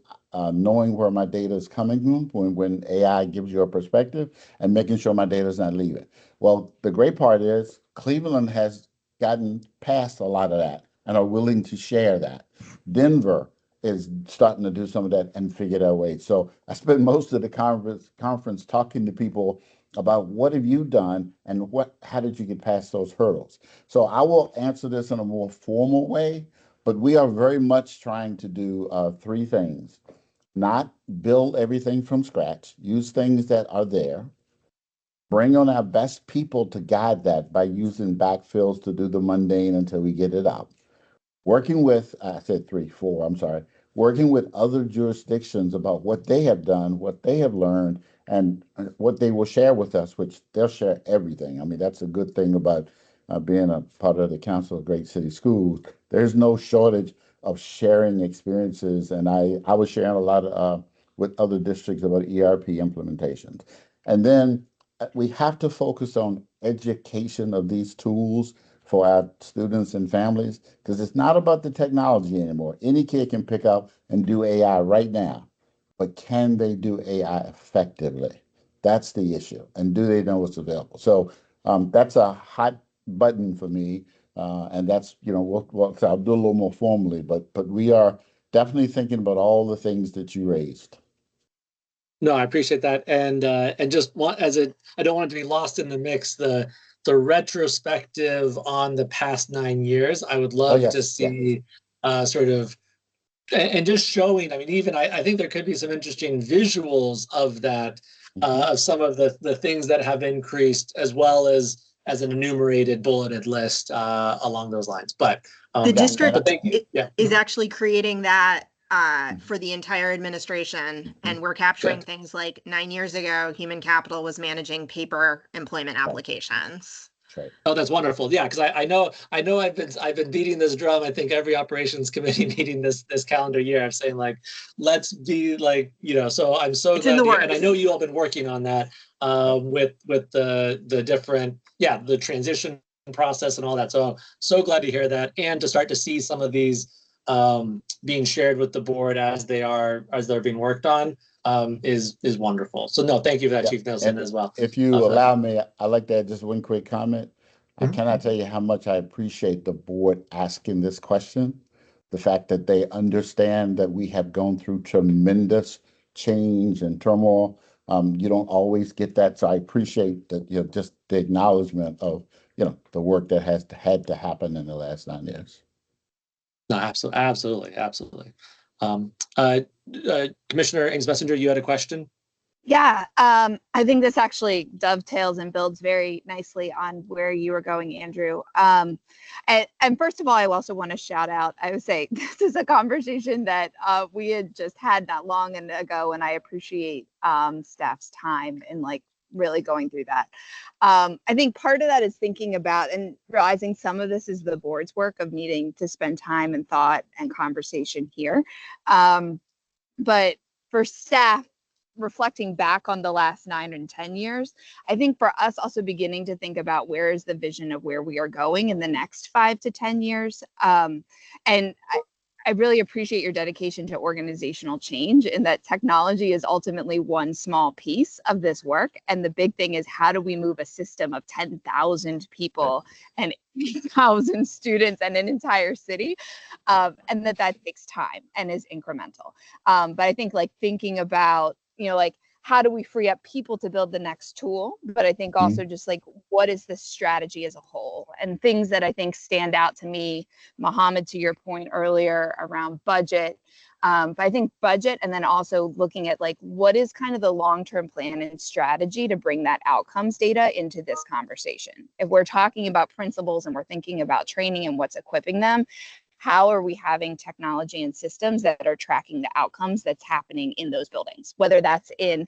knowing where my data is coming from when AI gives you a perspective, and making sure my data is not leaving. Well, the great part is Cleveland has gotten past a lot of that and are willing to share that. Denver is starting to do some of that and figure out ways. So I spent most of the conference talking to people about what have you done and how did you get past those hurdles. So I will answer this in a more formal way, but we are very much trying to do 3 things. Not build everything from scratch, use things that are there, bring on our best people to guide that by using backfills to do the mundane until we get it out. Working with, I said 3, 4, I'm sorry, working with other jurisdictions about what they have done, what they have learned, and what they will share with us, which they'll share everything. I mean, that's a good thing about being a part of the Council of Great City Schools. There's no shortage of sharing experiences, and I was sharing a lot with other districts about ERP implementations. And then we have to focus on education of these tools for our students and families, because it's not about the technology anymore. Any kid can pick up and do AI right now, but can they do AI effectively? That's the issue. And do they know what's available? So that's a hot button for me. And that's, I'll do a little more formally, but we are definitely thinking about all the things that you raised. No, I appreciate that, and just want I don't want it to be lost in the mix. The retrospective on the past 9 years, I would love yes, to see sort of and just showing. I mean, even I think there could be some interesting visuals of that, of some of the things that have increased, as well as an enumerated bulleted list along those lines. But The district but thank you. Yeah. is actually creating that for the entire administration, and we're capturing Good. things like 9 years ago, human capital was managing paper employment applications. Right. Oh, that's wonderful. Yeah, because I know I've been beating this drum. I think every operations committee meeting this calendar year, I'm saying like, let's be like, so I'm so It's in glad the and I works. know you all been working on that with the different, the transition process and all that. So glad to hear that, and to start to see some of these being shared with the board as they're being worked on is wonderful. So no, thank you for that, Chief Nelson, as well. If you allow me, I'd like to add just one quick comment. I cannot tell you how much I appreciate the board asking this question. The fact that they understand that we have gone through tremendous change and turmoil. You don't always get that. So I appreciate that, just the acknowledgement of, the work that had to happen in the last 9 years. No, absolutely. Commissioner Ings Messenger, you had a question? Yeah, I think this actually dovetails and builds very nicely on where you were going, Andrew. And first of all, I also want to shout out, I would say this is a conversation that we had just had not long ago, and I appreciate staff's time in like really going through that. I think part of that is thinking about and realizing some of this is the board's work of needing to spend time and thought and conversation here. But for staff, reflecting back on the last 9 and 10 years, I think for us also beginning to think about where is the vision of where we are going in the next 5 to 10 years. And I really appreciate your dedication to organizational change, and that technology is ultimately one small piece of this work. And the big thing is, how do we move a system of 10,000 people and 8,000 students and an entire city? And that takes time and is incremental. But I think like thinking about, like, how do we free up people to build the next tool? But I think also just like, what is the strategy as a whole? And things that I think stand out to me, Mohammed, to your point earlier around budget. But I think budget, and then also looking at like, what is kind of the long-term plan and strategy to bring that outcomes data into this conversation? If we're talking about principals and we're thinking about training and what's equipping them, how are we having technology and systems that are tracking the outcomes that's happening in those buildings, whether that's in,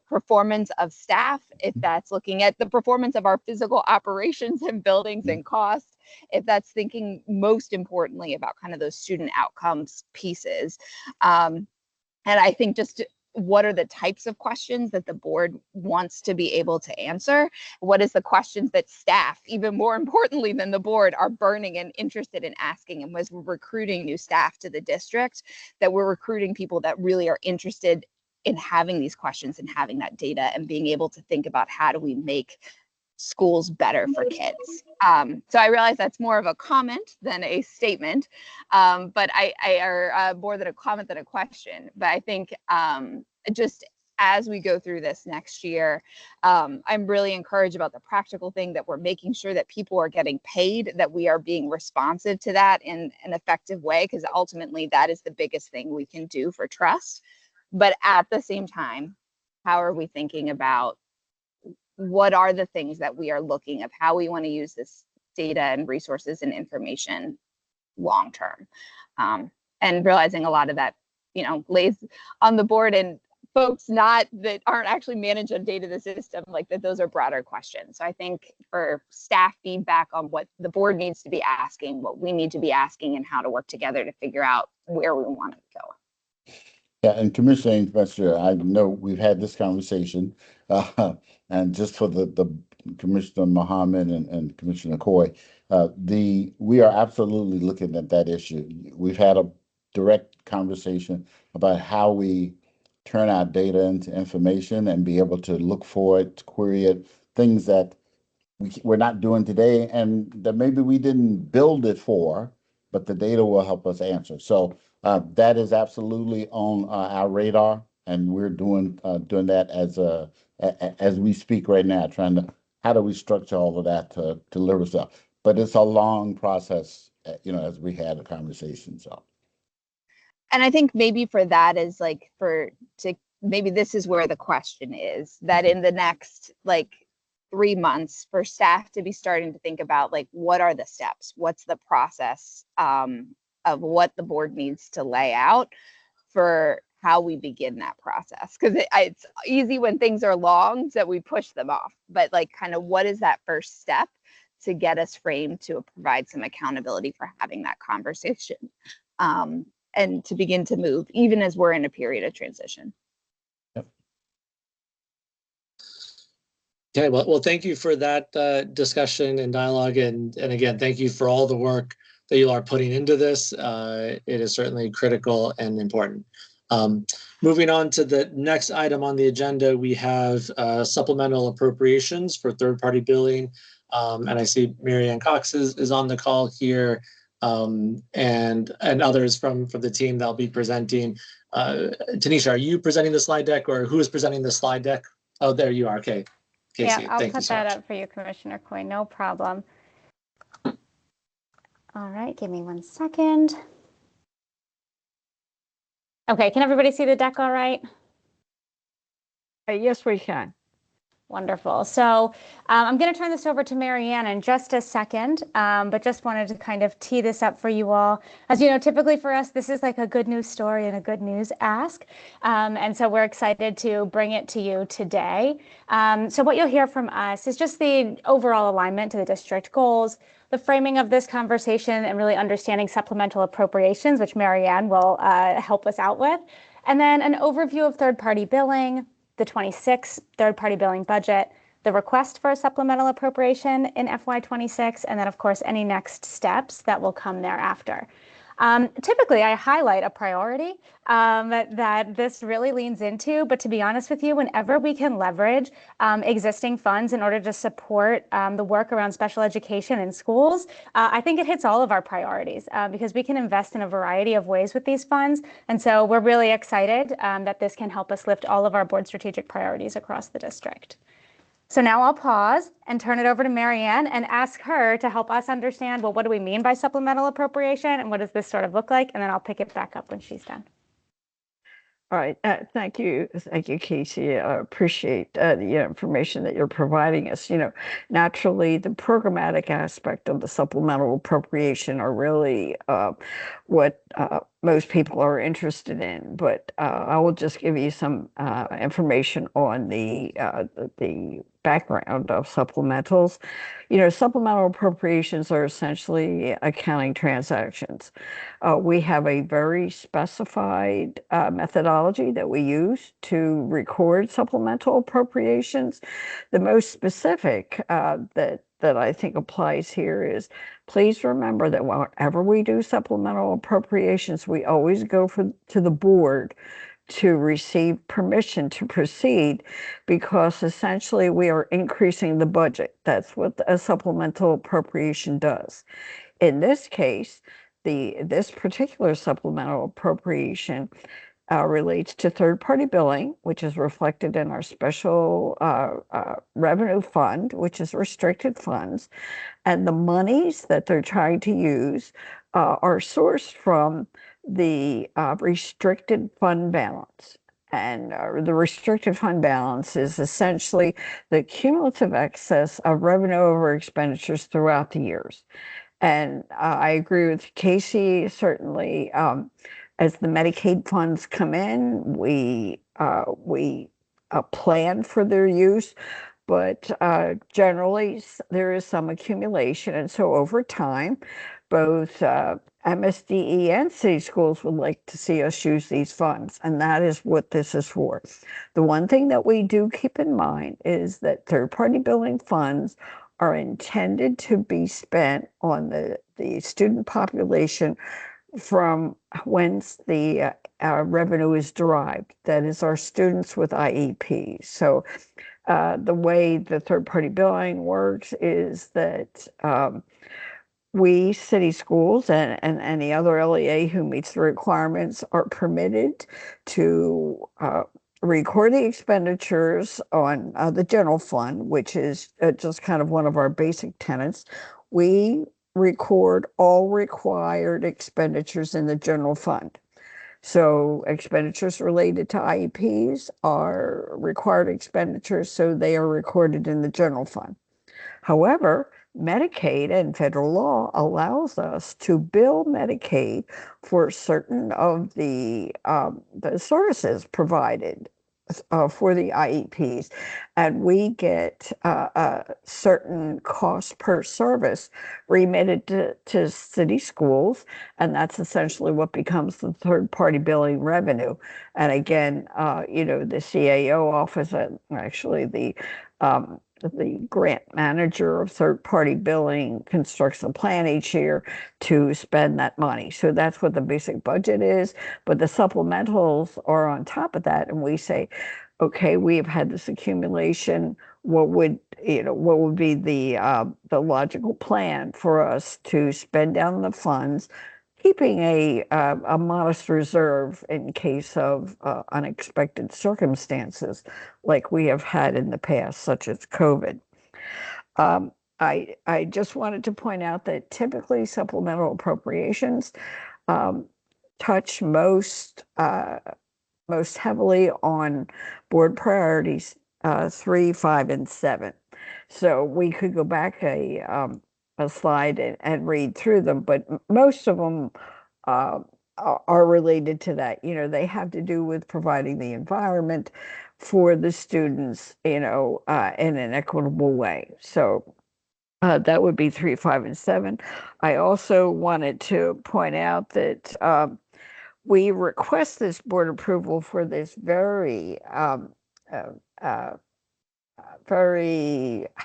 performance of staff, if that's looking at the performance of our physical operations and buildings and costs, if that's thinking most importantly about kind of those student outcomes pieces. And I think just what are the types of questions that the board wants to be able to answer? What is the questions that staff, even more importantly than the board, are burning and interested in asking? And as we're recruiting new staff to the district, that we're recruiting people that really are interested in having these questions and having that data and being able to think about how do we make schools better for kids. So I realize that's more of a comment than a statement, but I are more than a comment than a question. But I think just as we go through this next year, I'm really encouraged about the practical thing that we're making sure that people are getting paid, that we are being responsive to that in an effective way, because ultimately that is the biggest thing we can do for trust. But at the same time, how are we thinking about what are the things that we are looking at, how we want to use this data and resources and information long term, and realizing a lot of that, lays on the board and folks that aren't actually managing data the system, like that those are broader questions. So I think for staff feedback on what the board needs to be asking, what we need to be asking, and how to work together to figure out where we want to go. Yeah, and Commissioner Ainge, I know we've had this conversation, and just for the Commissioner Mohammed and Commissioner Coy, we are absolutely looking at that issue. We've had a direct conversation about how we turn our data into information and be able to look for it, query it, things that we're not doing today, and that maybe we didn't build it for, but the data will help us answer. So that is absolutely on our radar. and we're doing that as we speak right now, trying to how do we structure all of that to deliver stuff. But it's a long process, as we had a conversation. So, and I think maybe for that is like maybe this is where the question is, that in the next 3 months for staff to be starting to think about what are the steps, what's the process of what the board needs to lay out for how we begin that process. Because it's easy when things are long that we push them off, but kind of what is that first step to get us framed to provide some accountability for having that conversation and to begin to move, even as we're in a period of transition. Okay, well, thank you for that discussion and dialogue, and again, thank you for all the work that you are putting into this. It is certainly critical and important. Moving on to the next item on the agenda, we have supplemental appropriations for third-party billing, and I see Mary Ann Cox is on the call here, and others from the team that'll be presenting. Tanisha, are you presenting the slide deck, or who is presenting the slide deck? Oh, there you are. Okay. Casey, Yeah, I'll thank you put so that much. up for you, Commissioner Coy, no problem. All right, give me 1 second. Okay, can everybody see the deck all right? Yes, we can. Wonderful. So I'm going to turn this over to Mary Ann in just a second, but just wanted to kind of tee this up for you all. As you know, typically for us, this is like a good news story and a good news ask. And so we're excited to bring it to you today. So what you'll hear from us is just the overall alignment to the district goals, the framing of this conversation, and really understanding supplemental appropriations, which Mary Ann will help us out with. And then an overview of third-party billing, the 26 third-party billing budget, the request for a supplemental appropriation in FY26, and then, of course, any next steps that will come thereafter. Typically, I highlight a priority that this really leans into, but to be honest with you, whenever we can leverage existing funds in order to support the work around special education in schools, I think it hits all of our priorities because we can invest in a variety of ways with these funds. And so we're really excited that this can help us lift all of our board strategic priorities across the district. So now I'll pause and turn it over to Mary Ann and ask her to help us understand, well, what do we mean by supplemental appropriation and what does this sort of look like? And then I'll pick it back up when she's done. All right. Thank you. Thank you, Casey. I appreciate the information that you're providing us. Naturally, the programmatic aspect of the supplemental appropriation are really what most people are interested in. But I will just give you some information on the background of supplementals. Supplemental appropriations are essentially accounting transactions. We have a very specified methodology that we use to record supplemental appropriations. The most specific that I think applies here is, please remember that whenever we do supplemental appropriations, we always go to the board to receive permission to proceed, because essentially we are increasing the budget. That's what a supplemental appropriation does. In this case, this particular supplemental appropriation relates to third-party billing, which is reflected in our special revenue fund, which is restricted funds. And the monies that they're trying to use are sourced from the restricted fund balance. And the restricted fund balance is essentially the cumulative excess of revenue over expenditures throughout the years. And I agree with Casey, certainly, as the Medicaid funds come in, we plan for their use, but generally there is some accumulation. And so over time, both MSDE and city schools would like to see us use these funds, and that is what this is for. The one thing that we do keep in mind is that third-party billing funds are intended to be spent on the student population from whence the revenue is derived. That is our students with IEPs. So the way the third-party billing works is that we city schools and any other LEA who meets the requirements are permitted to record the expenditures on the general fund, which is just kind of one of our basic tenets. We record all required expenditures in the general fund. So expenditures related to IEPs are required expenditures, so they are recorded in the general fund. However, Medicaid and federal law allows us to bill Medicaid for certain of the services provided for the IEPs, and we get a certain cost per service remitted to city schools, and that's essentially what becomes the third-party billing revenue. And again, you know, the CAO office, actually the grant manager of third-party billing constructs a plan each year to spend that money. So that's what the basic budget is, but the supplementals are on top of that, and we say, okay, we have had this accumulation. What would be the logical plan for us to spend down the funds, keeping a modest reserve in case of unexpected circumstances like we have had in the past, such as COVID. I just wanted to point out that typically supplemental appropriations touch most heavily on board priorities 3, 5, and 7. So we could go back a slide and read through them, but most of them are related to that. You know, they have to do with providing the environment for the students, you know, in an equitable way. So that would be 3, 5, and 7. I also wanted to point out that we request this board approval for this very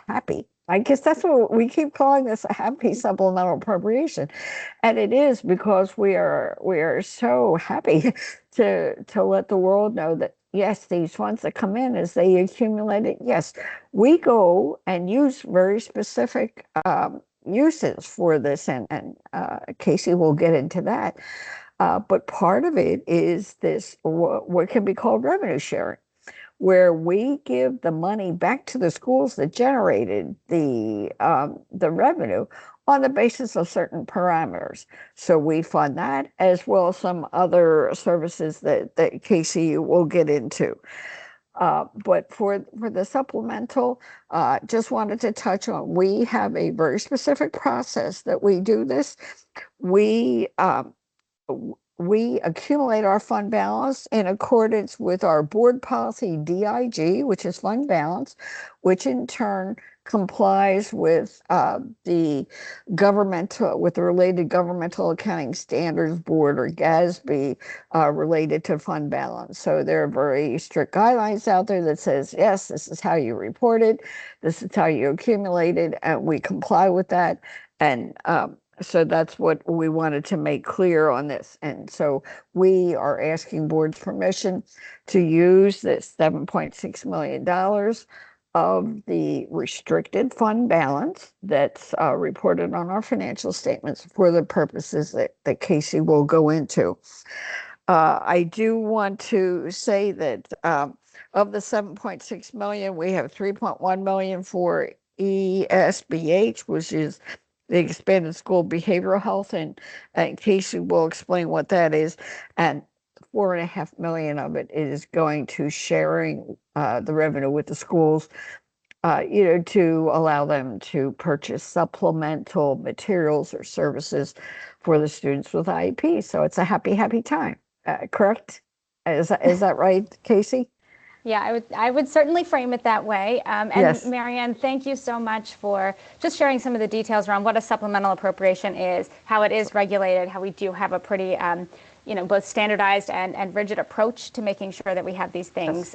happy. I guess that's what we keep calling this, a happy supplemental appropriation. And it is because we are so happy to let the world know that, yes, these funds that come in as they accumulate it, yes, we go and use very specific uses for this, and Casey will get into that. But part of it is this, what can be called revenue sharing, where we give the money back to the schools that generated the revenue on the basis of certain parameters. So we fund that, as well as some other services that Casey will get into. But for the supplemental, just wanted to touch on, we have a very specific process that we do this. We accumulate our fund balance in accordance with our board policy DIG, which is fund balance, which in turn complies with the related governmental accounting standards board, or GASB, related to fund balance. So there are very strict guidelines out there that says, yes, this is how you report it, this is how you accumulate it, and we comply with that. And so that's what we wanted to make clear on this. And so we are asking board's permission to use this $7.6 million of the restricted fund balance that's reported on our financial statements for the purposes that Casey will go into. I do want to say that of the $7.6 million, we have $3.1 million for ESBH, which is the expanded school behavioral health, and Casey will explain what that is. And $4.5 million of it is going to sharing the revenue with the schools, to allow them to purchase supplemental materials or services for the students with IEP. So it's a happy time. Correct? Is that right, Casey? Yeah, I would certainly frame it that way. And yes. Marianne, thank you so much for just sharing some of the details around what a supplemental appropriation is, how it is regulated, how we do have a pretty, both standardized and rigid approach to making sure that we have these things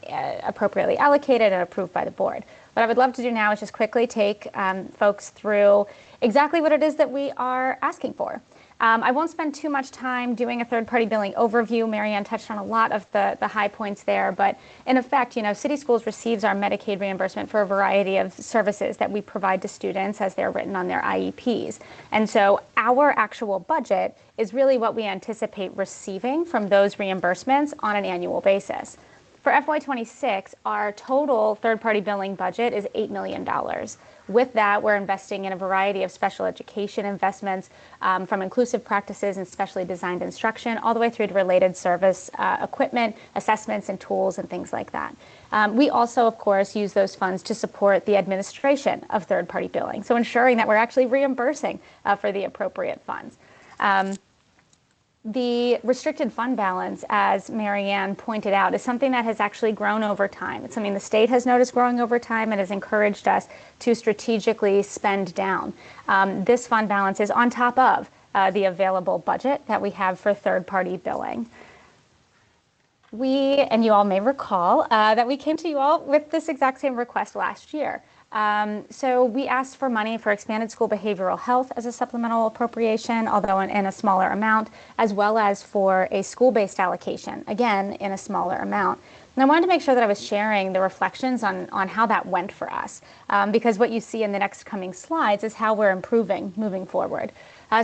appropriately allocated and approved by the board. What I would love to do now is just quickly take folks through exactly what it is that we are asking for. I won't spend too much time doing a third-party billing overview. Marianne touched on a lot of the high points there, but in effect, City Schools receives our Medicaid reimbursement for a variety of services that we provide to students as they're written on their IEPs. And so our actual budget is really what we anticipate receiving from those reimbursements on an annual basis. For FY26, our total third-party billing budget is $8 million. With that, we're investing in a variety of special education investments, from inclusive practices and specially designed instruction, all the way through to related service equipment, assessments, and tools, and things like that. We also, of course, use those funds to support the administration of third-party billing, so ensuring that we're actually reimbursing for the appropriate funds. The restricted fund balance, as Marianne pointed out, is something that has actually grown over time. It's something the state has noticed growing over time and has encouraged us to strategically spend down. This fund balance is on top of the available budget that we have for third-party billing. And you all may recall that we came to you all with this exact same request last year. So we asked for money for expanded school behavioral health as a supplemental appropriation, although in a smaller amount, as well as for a school-based allocation, again, in a smaller amount. And I wanted to make sure that I was sharing the reflections on how that went for us, because what you see in the next coming slides is how we're improving moving forward.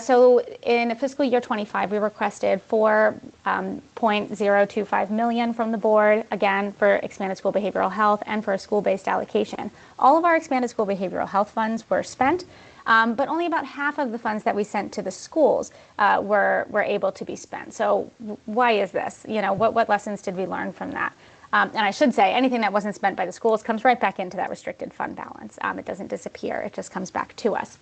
So in fiscal year 25, we requested $4.025 million from the board, again, for expanded school behavioral health and for a school-based allocation. All of our expanded school behavioral health funds were spent, but only about half of the funds that we sent to the schools were able to be spent. So why is this? What lessons did we learn from that? And I should say, anything that wasn't spent by the schools comes right back into that restricted fund balance. It doesn't disappear, it just comes back to us.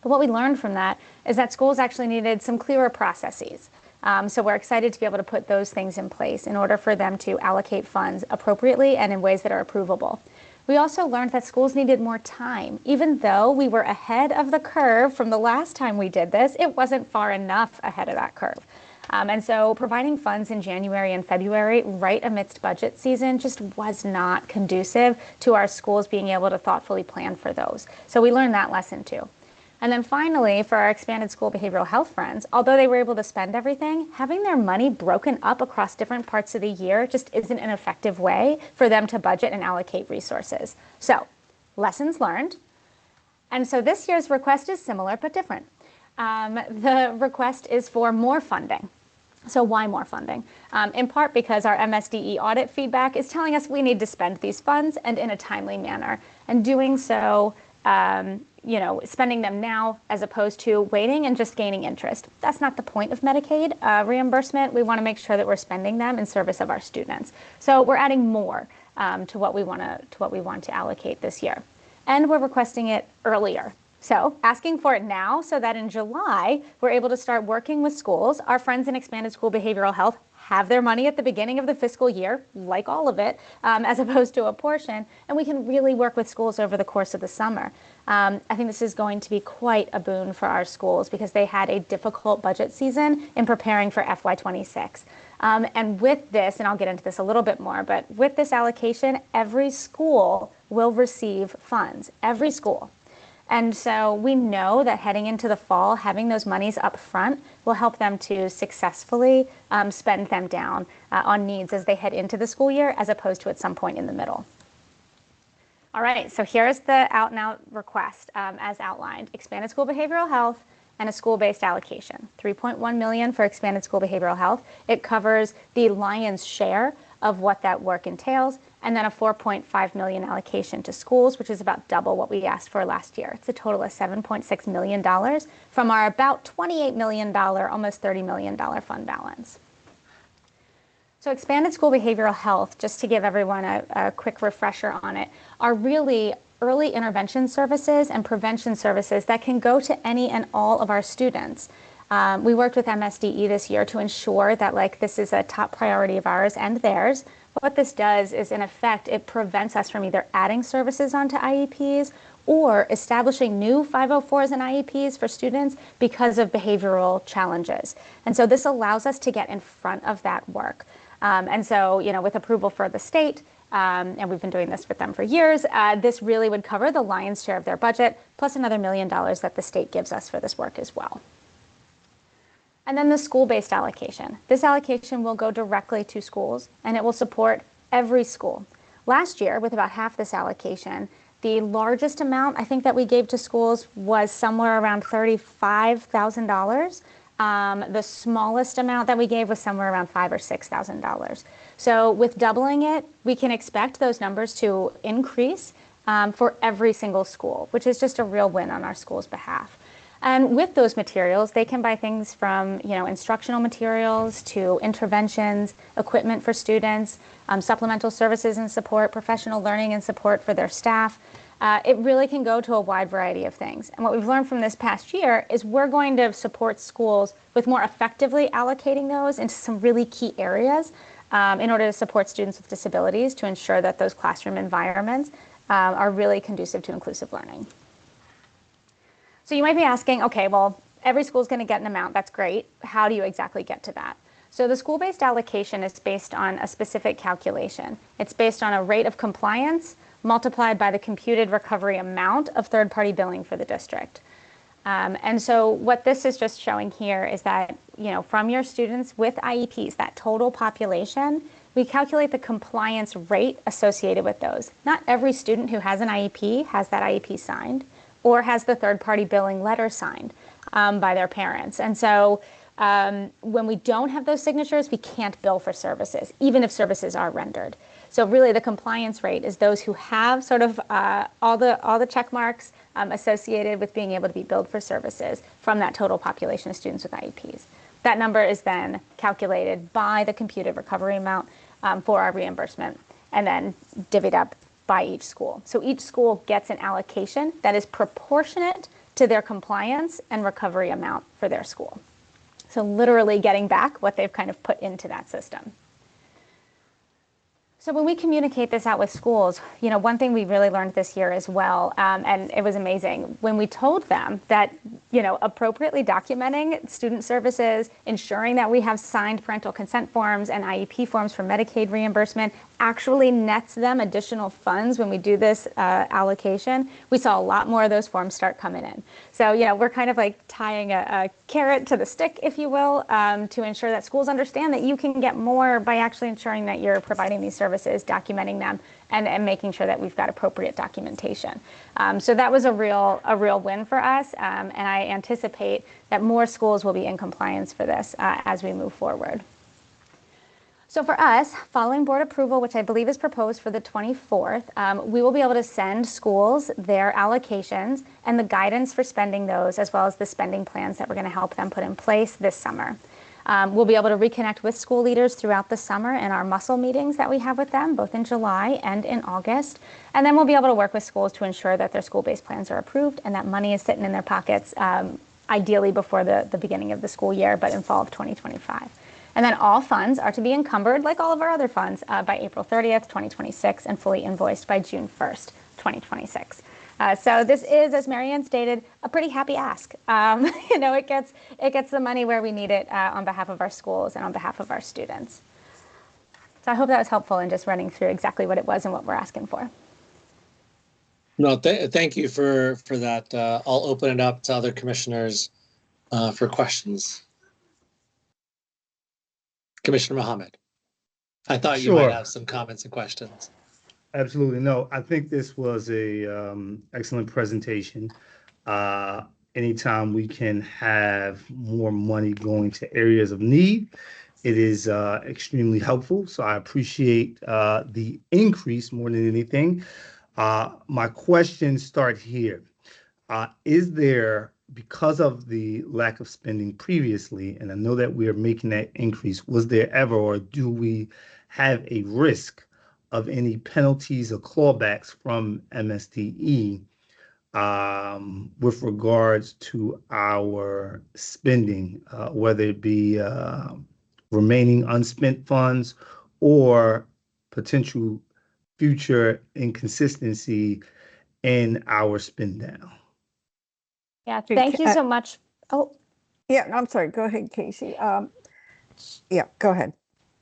But what we learned from that is that schools actually needed some clearer processes. So we're excited to be able to put those things in place in order for them to allocate funds appropriately and in ways that are approvable. We also learned that schools needed more time. Even though we were ahead of the curve from the last time we did this, it wasn't far enough ahead of that curve. And so providing funds in January and February, right amidst budget season, just was not conducive to our schools being able to thoughtfully plan for those. So we learned that lesson too. And then finally, for our expanded school behavioral health friends, although they were able to spend everything, having their money broken up across different parts of the year just isn't an effective way for them to budget and allocate resources. So, lessons learned. And so this year's request is similar but different. The request is for more funding. So why more funding? In part because our MSDE audit feedback is telling us we need to spend these funds and in a timely manner. And doing so, spending them now as opposed to waiting and just gaining interest. That's not the point of Medicaid reimbursement. We want to make sure that we're spending them in service of our students. So we're adding more to what we want to allocate this year. And we're requesting it earlier. So asking for it now so that in July, we're able to start working with schools. Our friends in expanded school behavioral health have their money at the beginning of the fiscal year, like all of it, as opposed to a portion, and we can really work with schools over the course of the summer. I think this is going to be quite a boon for our schools because they had a difficult budget season in preparing for FY26. And with this, and I'll get into this a little bit more, but with this allocation, every school will receive funds, every school. And so we know that heading into the fall, having those monies up front will help them to successfully spend them down on needs as they head into the school year, as opposed to at some point in the middle. All right, so here's the out and out request as outlined: expanded school behavioral health and a school-based allocation. $3.1 million for expanded school behavioral health. It covers the lion's share of what that work entails, and then a $4.5 million allocation to schools, which is about double what we asked for last year. It's a total of $7.6 million from our about $28 million, almost $30 million fund balance. So expanded school behavioral health, just to give everyone a quick refresher on it, are really early intervention services and prevention services that can go to any and all of our students. We worked with MSDE this year to ensure that this is a top priority of ours and theirs. What this does is, in effect, it prevents us from either adding services onto IEPs or establishing new 504s and IEPs for students because of behavioral challenges. And so this allows us to get in front of that work. And so, with approval for the state, and we've been doing this with them for years, this really would cover the lion's share of their budget, plus another $1 million that the state gives us for this work as well. And then the school-based allocation. This allocation will go directly to schools, and it will support every school. Last year, with about half this allocation, the largest amount I think that we gave to schools was somewhere around $35,000. The smallest amount that we gave was somewhere around $5,000 or $6,000. So with doubling it, we can expect those numbers to increase for every single school, which is just a real win on our school's behalf. And with those materials, they can buy things from, instructional materials to interventions, equipment for students, supplemental services and support, professional learning and support for their staff. It really can go to a wide variety of things. And what we've learned from this past year is we're going to support schools with more effectively allocating those into some really key areas in order to support students with disabilities to ensure that those classroom environments are really conducive to inclusive learning. So you might be asking, okay, well, every school is going to get an amount. That's great. How do you exactly get to that? So the school-based allocation is based on a specific calculation. It's based on a rate of compliance multiplied by the computed recovery amount of third-party billing for the district. And so what this is just showing here is that, from your students with IEPs, that total population, we calculate the compliance rate associated with those. Not every student who has an IEP has that IEP signed or has the third-party billing letter signed by their parents. And so when we don't have those signatures, we can't bill for services, even if services are rendered. So really the compliance rate is those who have sort of all the check marks associated with being able to be billed for services from that total population of students with IEPs. That number is then calculated by the computed recovery amount for our reimbursement and then divvied up by each school. So each school gets an allocation that is proportionate to their compliance and recovery amount for their school. So literally getting back what they've kind of put into that system. So when we communicate this out with schools, one thing we really learned this year as well, and it was amazing, when we told them that, appropriately documenting student services, ensuring that we have signed parental consent forms and IEP forms for Medicaid reimbursement actually nets them additional funds when we do this allocation, we saw a lot more of those forms start coming in. So, we're kind of like tying a carrot to the stick, if you will, to ensure that schools understand that you can get more by actually ensuring that you're providing these services, documenting them, and making sure that we've got appropriate documentation. So that was a real win for us, and I anticipate that more schools will be in compliance for this as we move forward. So for us, following board approval, which I believe is proposed for the 24th, we will be able to send schools their allocations and the guidance for spending those, as well as the spending plans that we're going to help them put in place this summer. We'll be able to reconnect with school leaders throughout the summer in our muscle meetings that we have with them, both in July and in August. And then we'll be able to work with schools to ensure that their school-based plans are approved and that money is sitting in their pockets, ideally before the beginning of the school year, but in fall of 2025. And then all funds are to be encumbered, like all of our other funds, by April 30th, 2026, and fully invoiced by June 1st, 2026. So this is, as Marianne stated, a pretty happy ask. It gets the money where we need it on behalf of our schools and on behalf of our students. So I hope that was helpful in just running through exactly what it was and what we're asking for. No, thank you for that. I'll open it up to other commissioners for questions. Commissioner Mohammed, I thought you might have some comments and questions. Absolutely. No, I think this was a excellent presentation. Anytime we can have more money going to areas of need, it is extremely helpful. So I appreciate the increase more than anything. My questions start here. Is there, because of the lack of spending previously, and I know that we are making that increase, was there ever, or do we have a risk of any penalties or clawbacks from MSDE with regards to our spending, whether it be remaining unspent funds or potential future inconsistency in our spend down? Yeah, thank you so much. Oh, yeah, I'm sorry. Go ahead, Casey. Yeah, go ahead.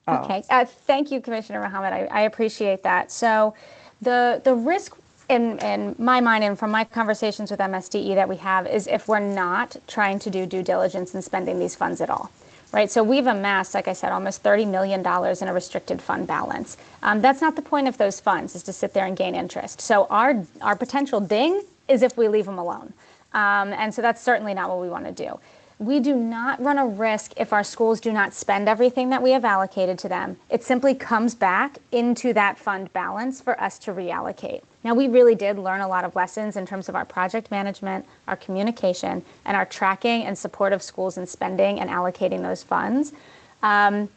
Okay. Thank you, Commissioner Mohammed. I appreciate that. So the risk in my mind and from my conversations with MSDE that we have is if we're not trying to do due diligence in spending these funds at all. right? So we've amassed, like I said, almost $30 million in a restricted fund balance. That's not the point of those funds, is to sit there and gain interest. So our potential ding is if we leave them alone. And so that's certainly not what we want to do. We do not run a risk if our schools do not spend everything that we have allocated to them. It simply comes back into that fund balance for us to reallocate. Now, we really did learn a lot of lessons in terms of our project management, our communication, and our tracking and support of schools in spending and allocating those funds. And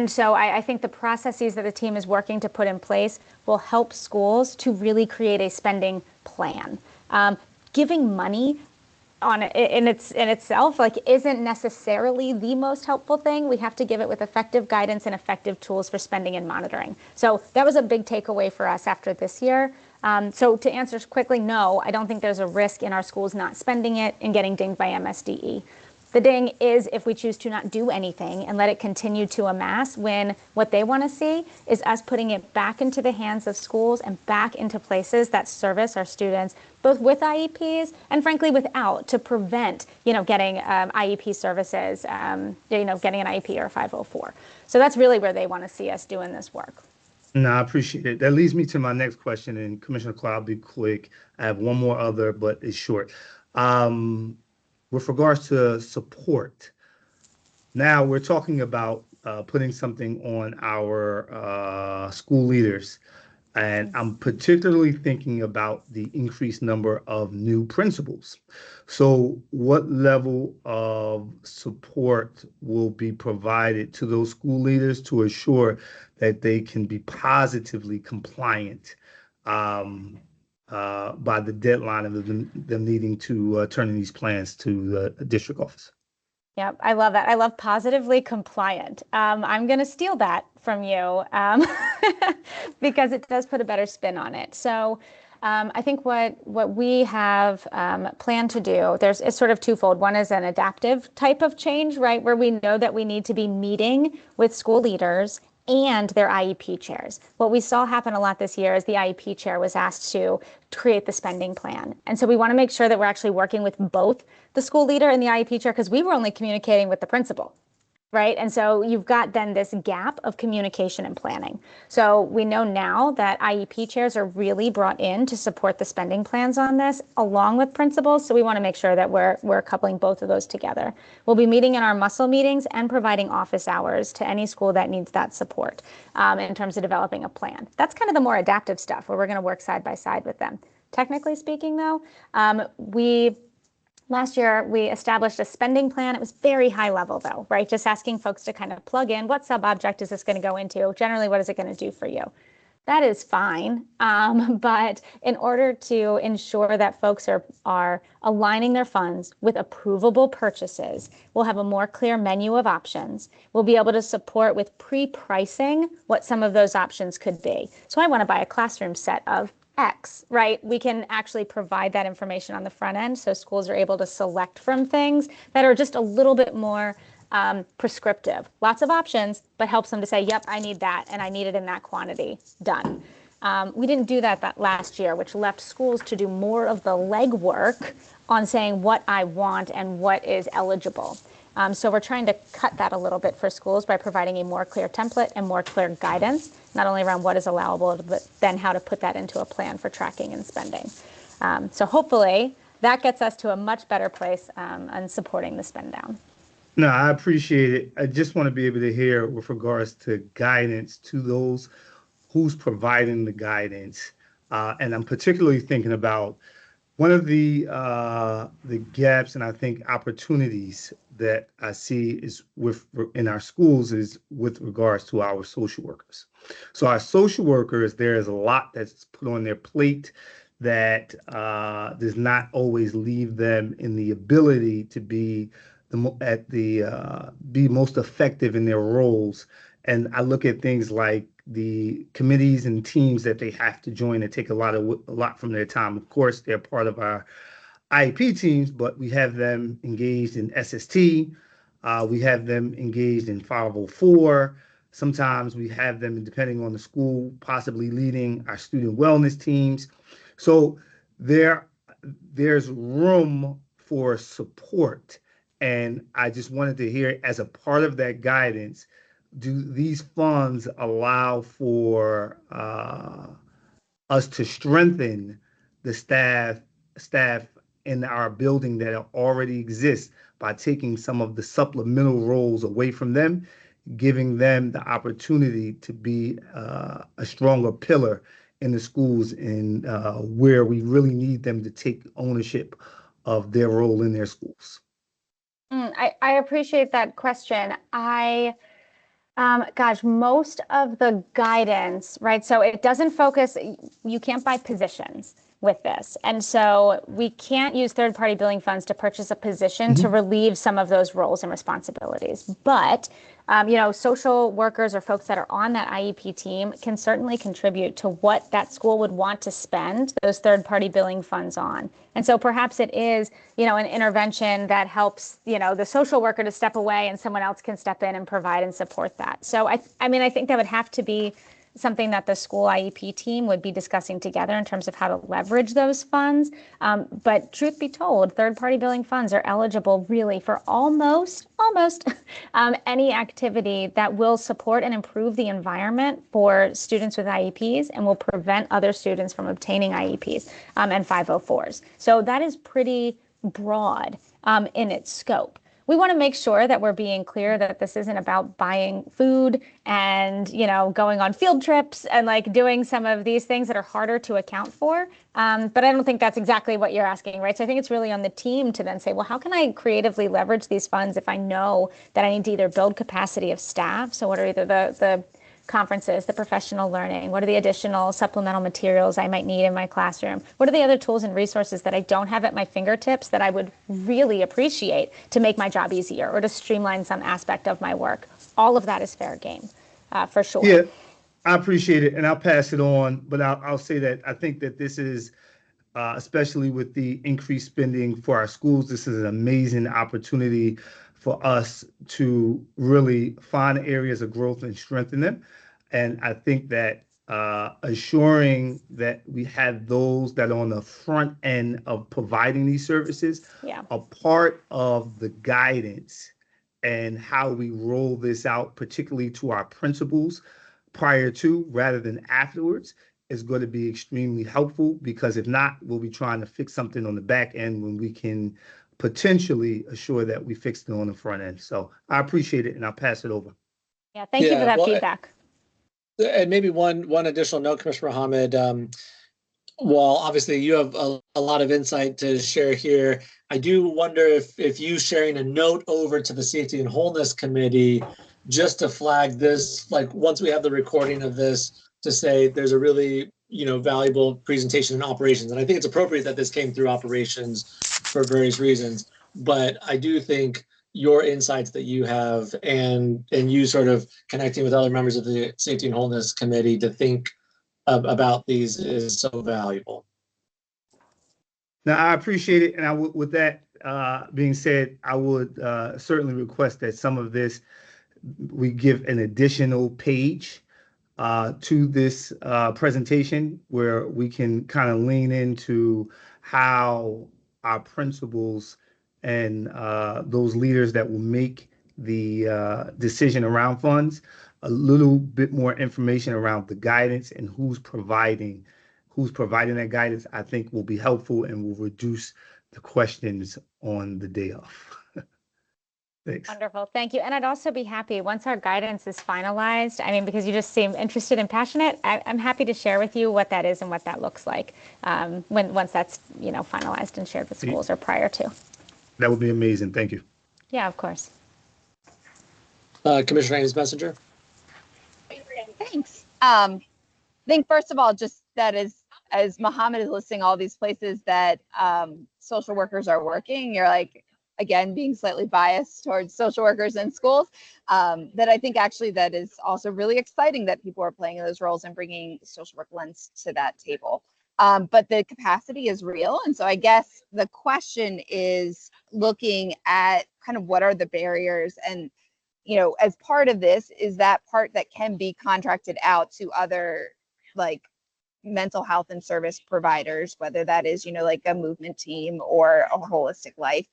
so I think the processes that the team is working to put in place will help schools to really create a spending plan. Giving money in itself isn't necessarily the most helpful thing. We have to give it with effective guidance and effective tools for spending and monitoring. So that was a big takeaway for us after this year. So to answer quickly, no, I don't think there's a risk in our schools not spending it and getting dinged by MSDE. The ding is if we choose to not do anything and let it continue to amass, when what they want to see is us putting it back into the hands of schools and back into places that service our students, both with IEPs and frankly without, to prevent, getting IEP services, getting an IEP or a 504. So that's really where they want to see us doing this work. No, I appreciate it. That leads me to my next question, and Commissioner Clark, I'll be quick. I have one more other, but it's short. With regards to support, now we're talking about putting something on our school leaders, and I'm particularly thinking about the increased number of new principals. So what level of support will be provided to those school leaders to assure that they can be positively compliant by the deadline of them needing to turn in these plans to the district office? Yep, I love that. I love positively compliant. I'm going to steal that from you because it does put a better spin on it. So I think what we have planned to do, it's sort of twofold. One is an adaptive type of change, right, where we know that we need to be meeting with school leaders and their IEP chairs. What we saw happen a lot this year is the IEP chair was asked to create the spending plan. And so we want to make sure that we're actually working with both the school leader and the IEP chair, because we were only communicating with the principal, right? And so you've got then this gap of communication and planning. So we know now that IEP chairs are really brought in to support the spending plans on this, along with principals. So we want to make sure that we're coupling both of those together. We'll be meeting in our muscle meetings and providing office hours to any school that needs that support in terms of developing a plan. That's kind of the more adaptive stuff where we're going to work side by side with them. Technically speaking, though, last year, we established a spending plan. It was very high level, though, right? Just asking folks to kind of plug in, what sub-object is this going to go into? Generally, what is it going to do for you? That is fine. But in order to ensure that folks are aligning their funds with approvable purchases, we'll have a more clear menu of options. We'll be able to support with pre-pricing what some of those options could be. So I want to buy a classroom set of X, right? We can actually provide that information on the front end so schools are able to select from things that are just a little bit more prescriptive. Lots of options, but helps them to say, yep, I need that and I need it in that quantity. Done. We didn't do that last year, which left schools to do more of the legwork on saying what I want and what is eligible. So we're trying to cut that a little bit for schools by providing a more clear template and more clear guidance, not only around what is allowable, but then how to put that into a plan for tracking and spending. So hopefully that gets us to a much better place on supporting the spend down. No, I appreciate it. I just want to be able to hear with regards to guidance to those who's providing the guidance. And I'm particularly thinking about one of the gaps and I think opportunities that I see is in our schools is with regards to our social workers. So our social workers, there is a lot that's put on their plate that does not always leave them in the ability to be be most effective in their roles. And I look at things like the committees and teams that they have to join and take a lot from their time. Of course, they're part of our IEP teams, but we have them engaged in SST. We have them engaged in 504. Sometimes we have them, depending on the school, possibly leading our student wellness teams. So there's room for support And I just wanted to hear, as a part of that guidance, do these funds allow for us to strengthen the staff in our building that already exists by taking some of the supplemental roles away from them, giving them the opportunity to be a stronger pillar in the schools and where we really need them to take ownership of their role in their schools? I appreciate that question. Gosh, most of the guidance, right? So it doesn't focus, you can't buy positions with this. And so we can't use third-party billing funds to purchase a position to relieve some of those roles and responsibilities. But, social workers or folks that are on that IEP team can certainly contribute to what that school would want to spend those third-party billing funds on. And so perhaps it is, an intervention that helps, the social worker to step away and someone else can step in and provide and support that. So I think that would have to be something that the school IEP team would be discussing together in terms of how to leverage those funds. But truth be told, third-party billing funds are eligible really for almost any activity that will support and improve the environment for students with IEPs and will prevent other students from obtaining IEPs and 504s. So that is pretty broad in its scope. We want to make sure that we're being clear that this isn't about buying food and, going on field trips and like doing some of these things that are harder to account for. But I don't think that's exactly what you're asking, right? So I think it's really on the team to then say, well, how can I creatively leverage these funds if I know that I need to either build capacity of staff? So what are either the conferences, the professional learning? What are the additional supplemental materials I might need in my classroom? What are the other tools and resources that I don't have at my fingertips that I would really appreciate to make my job easier or to streamline some aspect of my work? All of that is fair game, for sure. Yeah, I appreciate it, and I'll pass it on. But I'll say that I think that this is, especially with the increased spending for our schools, this is an amazing opportunity for us to really find areas of growth and strengthen them. And I think that assuring that we have those that are on the front end of providing these services, a part of the guidance and how we roll this out, particularly to our principals prior to rather than afterwards, is going to be extremely helpful, because if not, we'll be trying to fix something on the back end when we can potentially assure that we fixed it on the front end. So I appreciate it, and I'll pass it over. Yeah, thank you for that feedback. And maybe one additional note, Commissioner Mohammed, while obviously you have a lot of insight to share here, I do wonder if you sharing a note over to the Safety and Wholeness Committee just to flag this, like once we have the recording of this, to say there's a really valuable presentation in operations. And I think it's appropriate that this came through operations for various reasons. But I do think your insights that you have and you sort of connecting with other members of the Safety and Wholeness Committee to think about these is so valuable. Now, I appreciate it. And with that being said, I would certainly request that some of this, we give an additional page to this presentation where we can kind of lean into how our principals and those leaders that will make the decision around funds, a little bit more information around the guidance and who's providing that guidance, I think will be helpful and will reduce the questions on the day off. Thanks. Wonderful. Thank you. And I'd also be happy once our guidance is finalized. I mean, because you just seem interested and passionate, I'm happy to share with you what that is and what that looks like once that's, finalized and shared with schools or prior to. That would be amazing. Thank you. Yeah, of course. Commissioner Haynes-Messenger. Thanks. I think first of all, just that as Mohammed is listing all these places that social workers are working, you're like, again, being slightly biased towards social workers in schools, that I think actually that is also really exciting that people are playing those roles and bringing social work lens to that table. But the capacity is real. And so I guess the question is looking at kind of what are the barriers, and, as part of this is that part that can be contracted out to other like mental health and service providers, whether that is, like a movement team or a holistic life.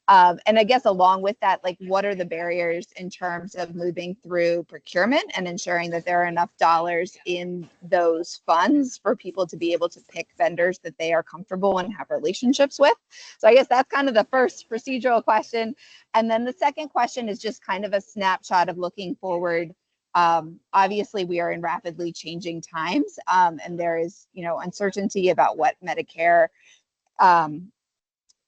And I guess along with that, like what are the barriers in terms of moving through procurement and ensuring that there are enough dollars in those funds for people to be able to pick vendors that they are comfortable and have relationships with? So I guess that's kind of the first procedural question. And then the second question is just kind of a snapshot of looking forward. Obviously, we are in rapidly changing times, and there is, uncertainty about what Medicare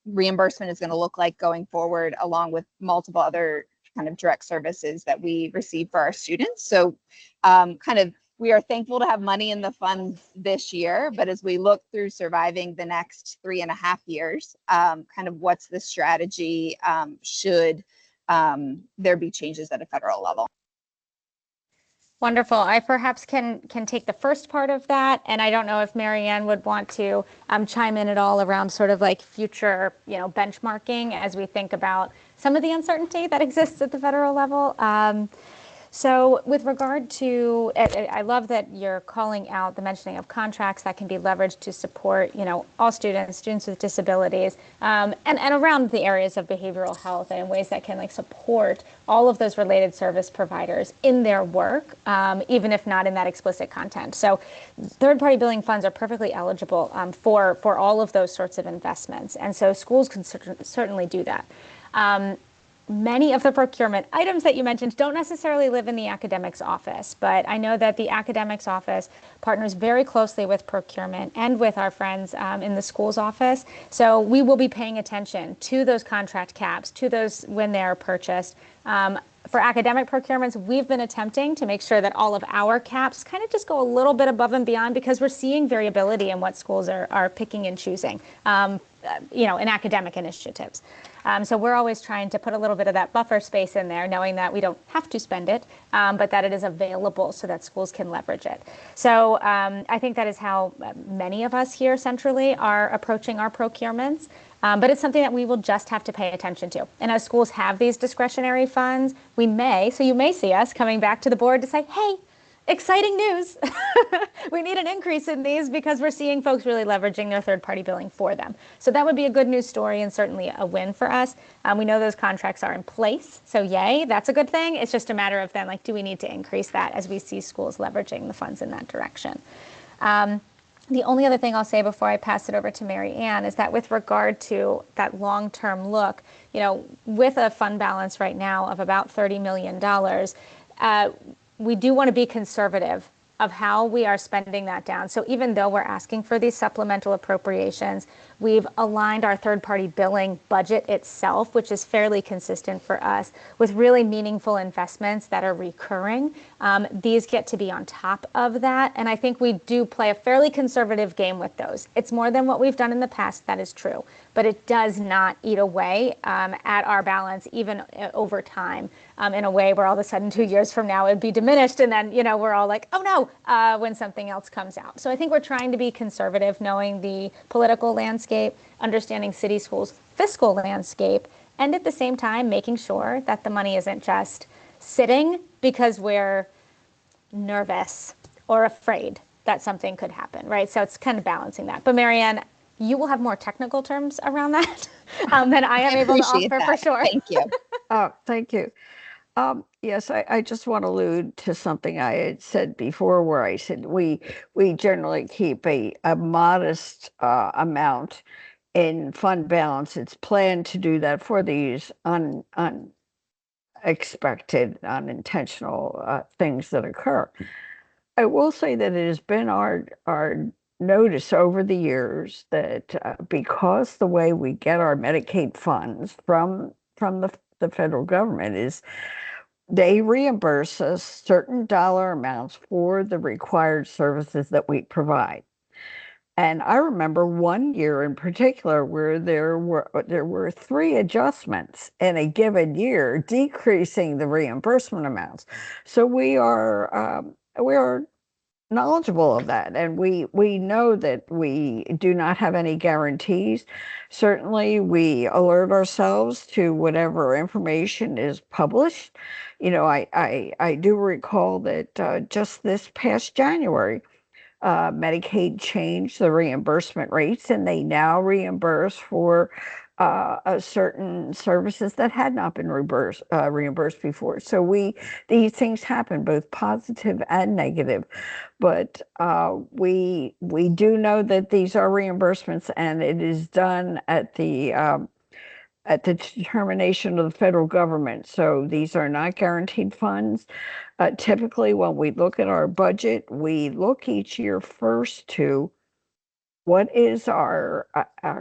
reimbursement is going to look like going forward, along with multiple other kind of direct services that we receive for our students. So we are thankful to have money in the funds this year, but as we look through surviving the next 3.5 years, what's the strategy should there be changes at a federal level? Wonderful. I perhaps can take the first part of that, and I don't know if Marianne would want to chime in at all around sort of like future, benchmarking as we think about some of the uncertainty that exists at the federal level. So with regard to, I love that you're calling out the mentioning of contracts that can be leveraged to support, all students with disabilities, and around the areas of behavioral health and in ways that can support all of those related service providers in their work, even if not in that explicit content. So third-party billing funds are perfectly eligible for all of those sorts of investments. And so schools can certainly do that. Many of the procurement items that you mentioned don't necessarily live in the academics office, but I know that the academics office partners very closely with procurement and with our friends in the schools office. So we will be paying attention to those contract caps, to those when they are purchased. For academic procurements, we've been attempting to make sure that all of our caps kind of just go a little bit above and beyond, because we're seeing variability in what schools are picking and choosing, in academic initiatives. So we're always trying to put a little bit of that buffer space in there, knowing that we don't have to spend it, but that it is available so that schools can leverage it. So I think that is how many of us here centrally are approaching our procurements. But it's something that we will just have to pay attention to. And as schools have these discretionary funds, you may see us coming back to the board to say, hey, exciting news. We need an increase in these because we're seeing folks really leveraging their third-party billing for them. So that would be a good news story and certainly a win for us. We know those contracts are in place, so yay, that's a good thing. It's just a matter of then, do we need to increase that as we see schools leveraging the funds in that direction? The only other thing I'll say before I pass it over to Marianne is that with regard to that long-term look, with a fund balance right now of about $30 million, we do want to be conservative of how we are spending that down. So even though we're asking for these supplemental appropriations, we've aligned our third-party billing budget itself, which is fairly consistent for us, with really meaningful investments that are recurring. These get to be on top of that, and I think we do play a fairly conservative game with those. It's more than what we've done in the past, that is true, but it does not eat away at our balance even over time in a way where all of a sudden 2 years from now it'd be diminished, and then we're all like, oh no, when something else comes out. So I think we're trying to be conservative, knowing the political landscape, understanding city schools' fiscal landscape, and at the same time making sure that the money isn't just sitting because we're nervous or afraid that something could happen, right? So it's kind of balancing that. But Marianne, you will have more technical terms around that than I am able to offer for sure. Thank you. Oh, thank you. Yes, I just want to allude to something I had said before, where I said we generally keep a modest amount in fund balance. It's planned to do that for these unexpected, unintentional things that occur. I will say that it has been our notice over the years that because the way we get our Medicaid funds from the federal government is they reimburse us certain dollar amounts for the required services that we provide. And I remember one year in particular where there were 3 adjustments in a given year, decreasing the reimbursement amounts. So we are knowledgeable of that, and we know that we do not have any guarantees. Certainly, we alert ourselves to whatever information is published. I do recall that just this past January, Medicaid changed the reimbursement rates, and they now reimburse for certain services that had not been reimbursed before. So these things happen, both positive and negative. But we do know that these are reimbursements, and it is done at the determination of the federal government. So these are not guaranteed funds. Typically, when we look at our budget, we look each year first to what is our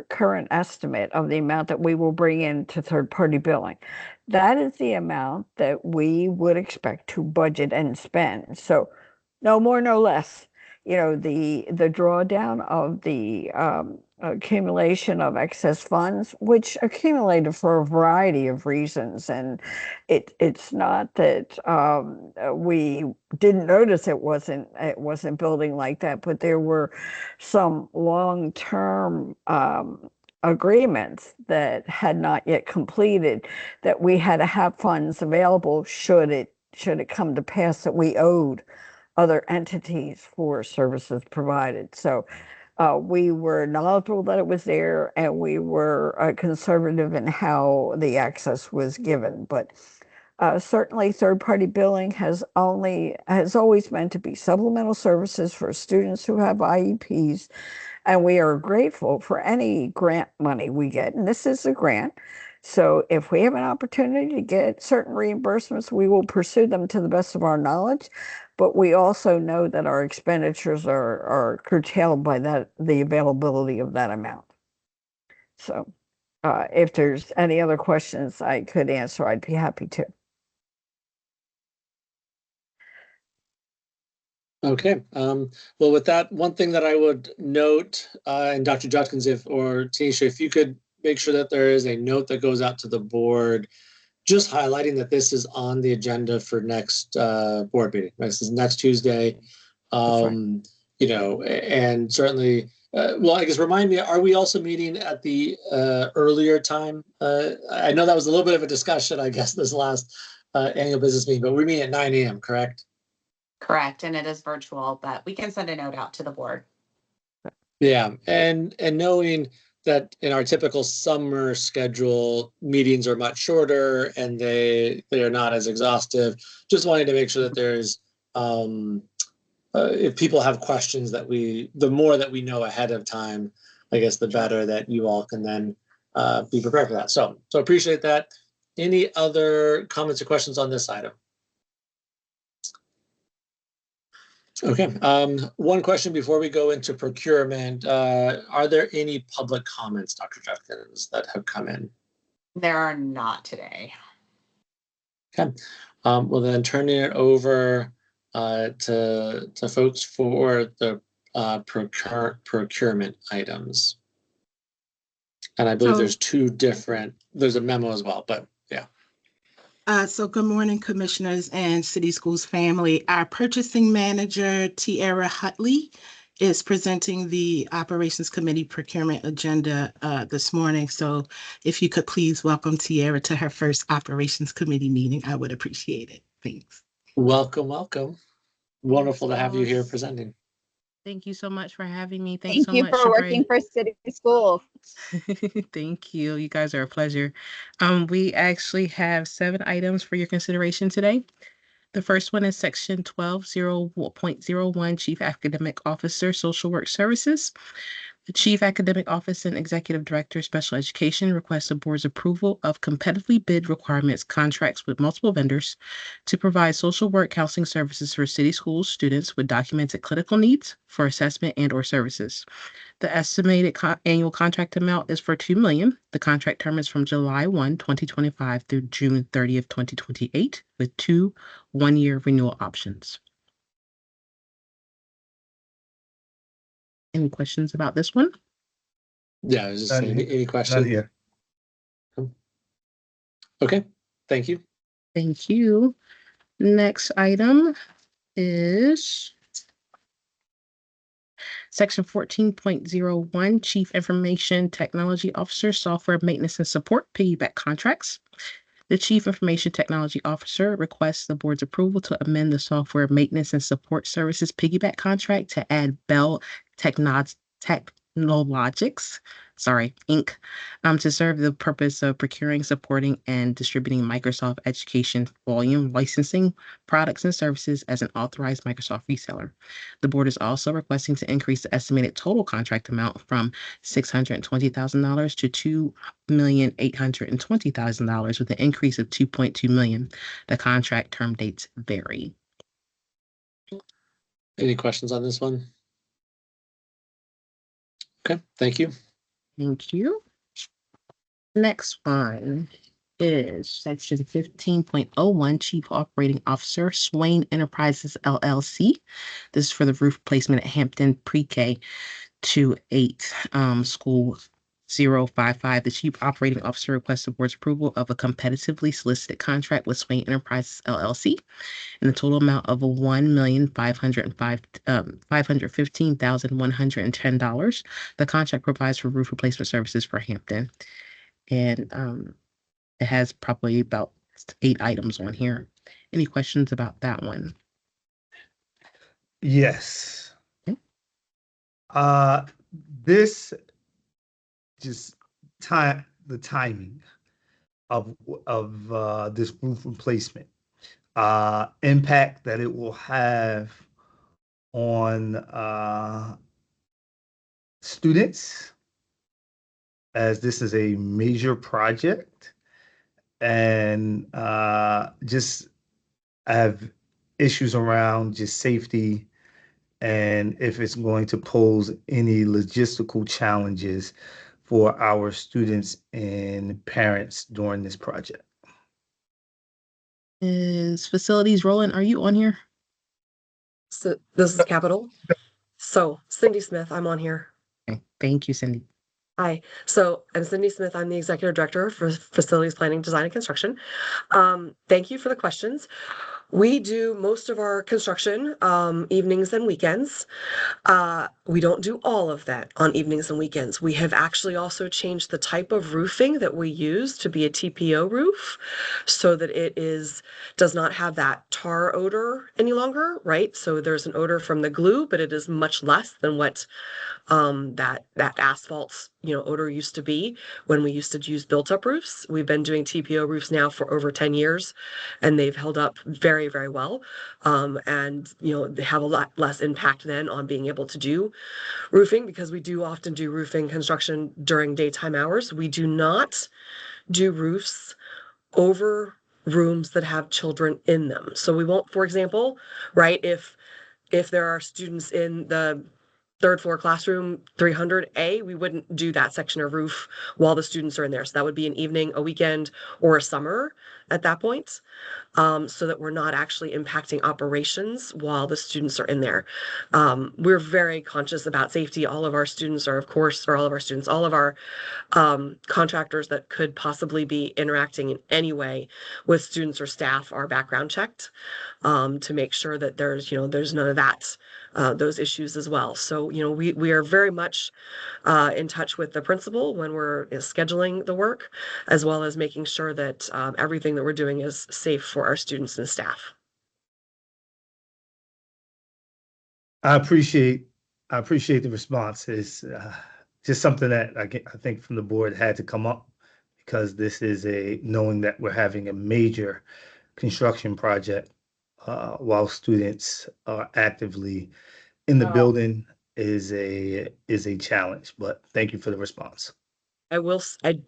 current estimate of the amount that we will bring into third-party billing. That is the amount that we would expect to budget and spend. So no more, no less. You know, the drawdown of the accumulation of excess funds, which accumulated for a variety of reasons, and it's not that we didn't notice it wasn't building like that, but there were some long-term agreements that had not yet completed, that we had to have funds available should it come to pass that we owed other entities for services provided. So we were knowledgeable that it was there, and we were conservative in how the access was given. But certainly third-party billing has always meant to be supplemental services for students who have IEPs. And we are grateful for any grant money we get. And this is a grant. So if we have an opportunity to get certain reimbursements, we will pursue them to the best of our knowledge. But we also know that our expenditures are curtailed by the availability of that amount. So if there's any other questions I could answer, I'd be happy to. Okay. Well, with that, one thing that I would note, and Dr. Judkins, or Tanisha, if you could make sure that there is a note that goes out to the board, just highlighting that this is on the agenda for next board meeting. This is next Tuesday. You know, and certainly, well, I guess remind me, are we also meeting at the earlier time? I know that was a little bit of a discussion, I guess, this last annual business meeting, but we're meeting at 9 a.m., correct? Correct, and it is virtual, but we can send a note out to the board. Yeah, and knowing that in our typical summer schedule, meetings are much shorter and they are not as exhaustive. Just wanting to make sure that there's, if people have questions, that the more that we know ahead of time, I guess the better that you all can then be prepared for that. So appreciate that. Any other comments or questions on this item? Okay, one question before we go into procurement. Are there any public comments, Dr. Judkins, that have come in? There are not today. Okay, well then turning it over to folks for the procurement items. And I believe there's a memo as well, but yeah. So good morning, commissioners and city schools family. Our purchasing manager, Tiara Hutley, is presenting the operations committee procurement agenda this morning. So if you could please welcome Tiara to her first operations committee meeting, I would appreciate it. Thanks. Welcome, welcome. Wonderful to have you here presenting. Thank you so much for having me. Thank you for working for City Schools. Thank you. You guys are a pleasure. We actually have 7 items for your consideration today. The first one is section 12.01, Chief Academic Officer, Social Work Services. The Chief Academic Office and Executive Director, Special Education requests the board's approval of competitively bid requirements contracts with multiple vendors to provide social work counseling services for city schools students with documented clinical needs for assessment and/or services. The estimated annual contract amount is for $2 million. The contract term is from July 1, 2025 through June 30th, 2028, with 2 one-year renewal options. Any questions about this one? Yeah, I was just saying, any questions? None here. Okay, thank you. Thank you. Next item is section 14.01, Chief Information Technology Officer, Software Maintenance and Support, piggyback contracts. The Chief Information Technology Officer requests the board's approval to amend the Software Maintenance and Support Services piggyback contract to add Bell Technologics, Inc., to serve the purpose of procuring, supporting, and distributing Microsoft Education Volume licensing products and services as an authorized Microsoft reseller. The board is also requesting to increase the estimated total contract amount from $620,000 to $2,820,000 with an increase of $2.2 million. The contract term dates vary. Any questions on this one? Okay, thank you. Thank you. Next one is section 15.01, Chief Operating Officer, Swain Enterprises LLC. This is for the roof replacement at Hampton Pre-K to 8 school 055. The Chief Operating Officer requests the board's approval of a competitively solicited contract with Swain Enterprises LLC in the total amount of $1,515,110. The contract provides for roof replacement services for Hampton. And it has probably about 8 items on here. Any questions about that one? Yes. Okay. This just the timing of this roof replacement, impact that it will have on students, as this is a major project, and just have issues around just safety and if it's going to pose any logistical challenges for our students and parents during this project. Is facilities Roland, are you on here? So this is Capital. So Cindy Smith, I'm on here. Okay. Thank you, Cindy. Hi. So I'm Cindy Smith. I'm the Executive Director for Facilities Planning, Design, and Construction. Thank you for the questions. We do most of our construction evenings and weekends. We don't do all of that on evenings and weekends. We have actually also changed the type of roofing that we use to be a TPO roof so that it does not have that tar odor any longer, right? So there's an odor from the glue, but it is much less than what that asphalt odor used to be when we used to use built-up roofs. We've been doing TPO roofs now for over 10 years, and they've held up very, very well. And they have a lot less impact then on being able to do roofing, because we do often do roofing construction during daytime hours. We do not do roofs over rooms that have children in them. So we won't, for example, right, if there are students in the third floor classroom 300A, we wouldn't do that section of roof while the students are in there. So that would be an evening, a weekend, or a summer at that point, so that we're not actually impacting operations while the students are in there. We're very conscious about safety. All of our students are, all of our contractors that could possibly be interacting in any way with students or staff are background checked to make sure that there's none of that. Those issues as well. So, we are very much in touch with the principal when we're scheduling the work, as well as making sure that everything that we're doing is safe for our students and staff. I appreciate the response. It's just something that I think from the board had to come up, because this is knowing that we're having a major construction project while students are actively in the building is a challenge, but thank you for the response. I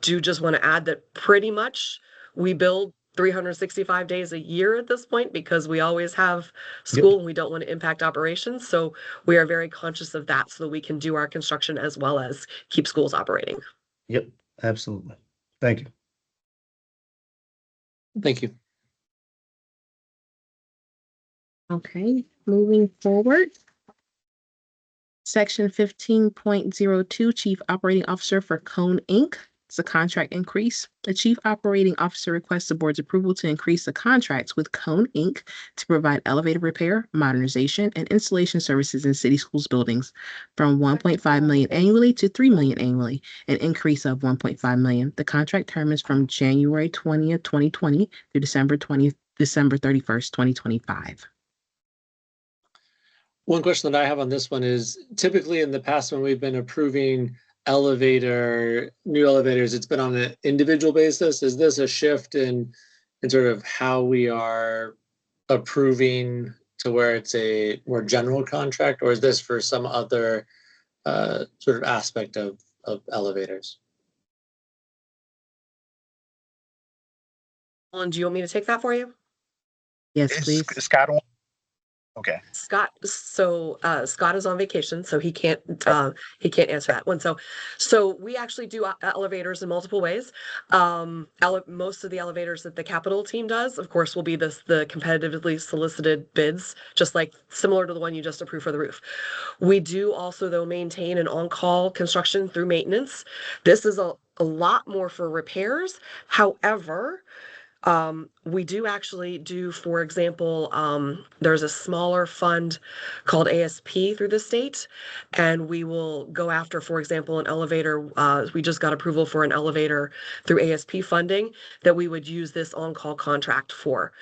do just want to add that pretty much we build 365 days a year at this point, because we always have school and we don't want to impact operations. So we are very conscious of that so that we can do our construction as well as keep schools operating. Yep, absolutely. Thank you. Thank you. Okay, moving forward. Section 15.02, Chief Operating Officer for Cone Inc. It's a contract increase. The Chief Operating Officer requests the board's approval to increase the contracts with Cone Inc. to provide elevator repair, modernization, and installation services in city schools buildings from $1.5 million annually to $3 million annually, an increase of $1.5 million. The contract term is from January 20th, 2020 through December 31st, 2025. One question that I have on this one is typically in the past when we've been approving new elevators, it's been on an individual basis. Is this a shift in sort of how we are approving to where it's a more general contract, or is this for some other sort of aspect of elevators? Ellen, do you want me to take that for you? Yes, please. Scott on? Okay. Scott, so Scott is on vacation, so he can't answer that one. So we actually do elevators in multiple ways. Most of the elevators that the capital team does, of course, will be the competitively solicited bids, just like similar to the one you just approved for the roof. We do also, though, maintain an on-call construction through maintenance. This is a lot more for repairs. However, we do actually do, for example, there's a smaller fund called ASP through the state, and we will go after, for example, an elevator. We just got approval for an elevator through ASP funding that we would use this on-call contract for.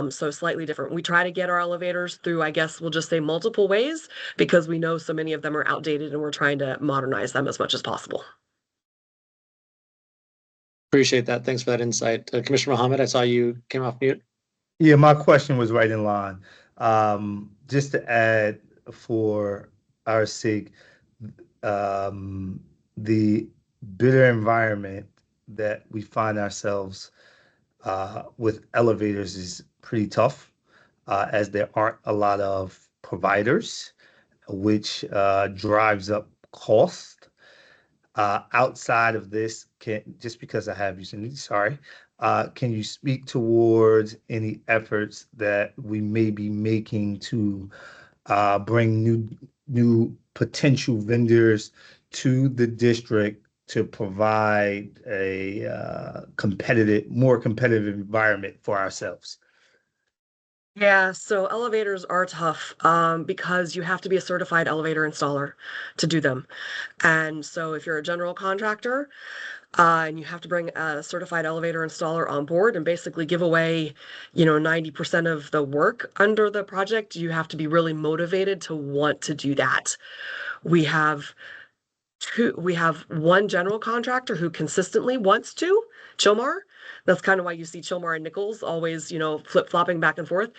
So slightly different. We try to get our elevators through, I guess we'll just say multiple ways, because we know so many of them are outdated and we're trying to modernize them as much as possible. Appreciate that. Thanks for that insight. Commissioner Mohammed, I saw you came off mute. Yeah, my question was right in line. Just to add for our sake, the bitter environment that we find ourselves with elevators is pretty tough, as there aren't a lot of providers, which drives up cost. Outside of this, just because I have you, Cindy, sorry, can you speak towards any efforts that we may be making to bring new potential vendors to the district to provide a more competitive environment for ourselves? Yeah, so elevators are tough because you have to be a certified elevator installer to do them. And so if you're a general contractor and you have to bring a certified elevator installer on board and basically give away, 90% of the work under the project, you have to be really motivated to want to do that. We have one general contractor who consistently wants to, Chilmar. That's kind of why you see Chilmar and Nichols always, flip-flopping back and forth,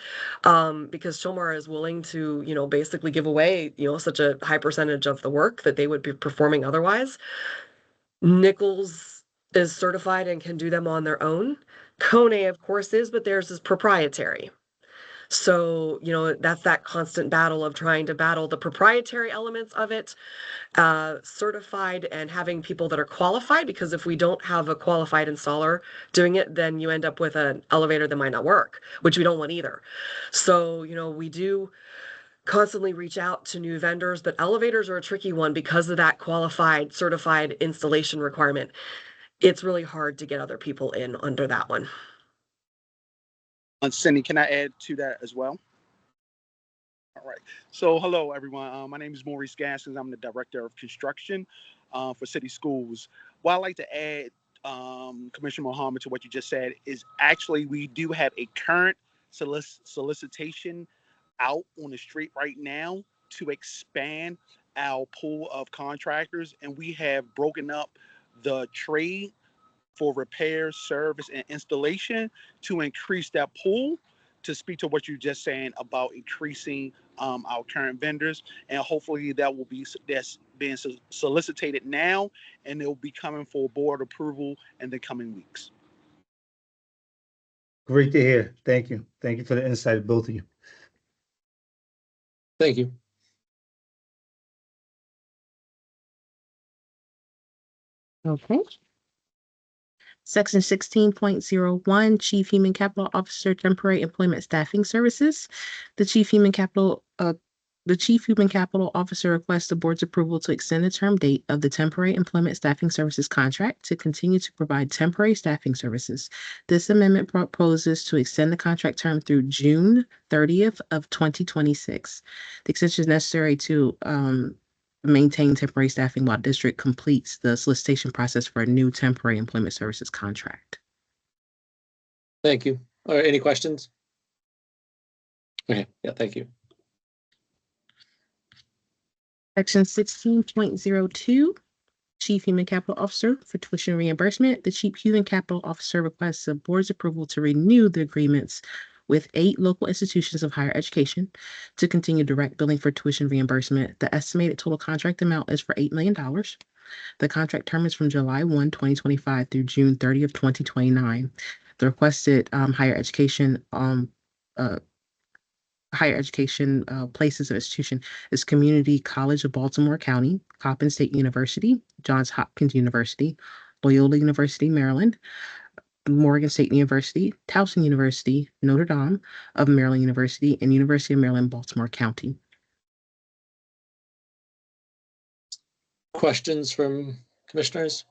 because Chilmar is willing to, basically give away, such a high percentage of the work that they would be performing otherwise. Nichols is certified and can do them on their own. Kone, of course, is, but theirs is proprietary. So, that's that constant battle of trying to battle the proprietary elements of it, certified and having people that are qualified, because if we don't have a qualified installer doing it, then you end up with an elevator that might not work, which we don't want either. So, we do constantly reach out to new vendors, but elevators are a tricky one because of that qualified, certified installation requirement. It's really hard to get other people in under that one. Cindy, can I add to that as well? All right. So hello, everyone. My name is Maurice Gaskins. I'm the Director of Construction for City Schools. What I'd like to add, Commissioner Mohammed, to what you just said is actually we do have a current solicitation out on the street right now to expand our pool of contractors, and we have broken up the trade for repair, service, and installation to increase that pool, to speak to what you're just saying about increasing our current vendors. And hopefully that will be that's being solicited now, and it will be coming for board approval in the coming weeks. Great to hear. Thank you. Thank you for the insight, both of you. Thank you. Okay. Section 16.01, Chief Human Capital Officer, Temporary Employment Staffing Services. The Chief Human Capital Officer requests the board's approval to extend the term date of the Temporary Employment Staffing Services contract to continue to provide temporary staffing services. This amendment proposes to extend the contract term through June 30th of 2026. The extension is necessary to maintain temporary staffing while district completes the solicitation process for a new temporary employment services contract. Thank you. Any questions? Okay, yeah, thank you. Section 16.02, Chief Human Capital Officer for tuition reimbursement. The Chief Human Capital Officer requests the board's approval to renew the agreements with 8 local institutions of higher education to continue direct billing for tuition reimbursement. The estimated total contract amount is for $8 million. The contract term is from July 1, 2025 through June 30 of 2029. The requested higher education places of institution is Community College of Baltimore County, Coppin State University, Johns Hopkins University, Loyola University, Maryland, Morgan State University, Towson University, Notre Dame of Maryland University, and University of Maryland, Baltimore County. Questions from commissioners?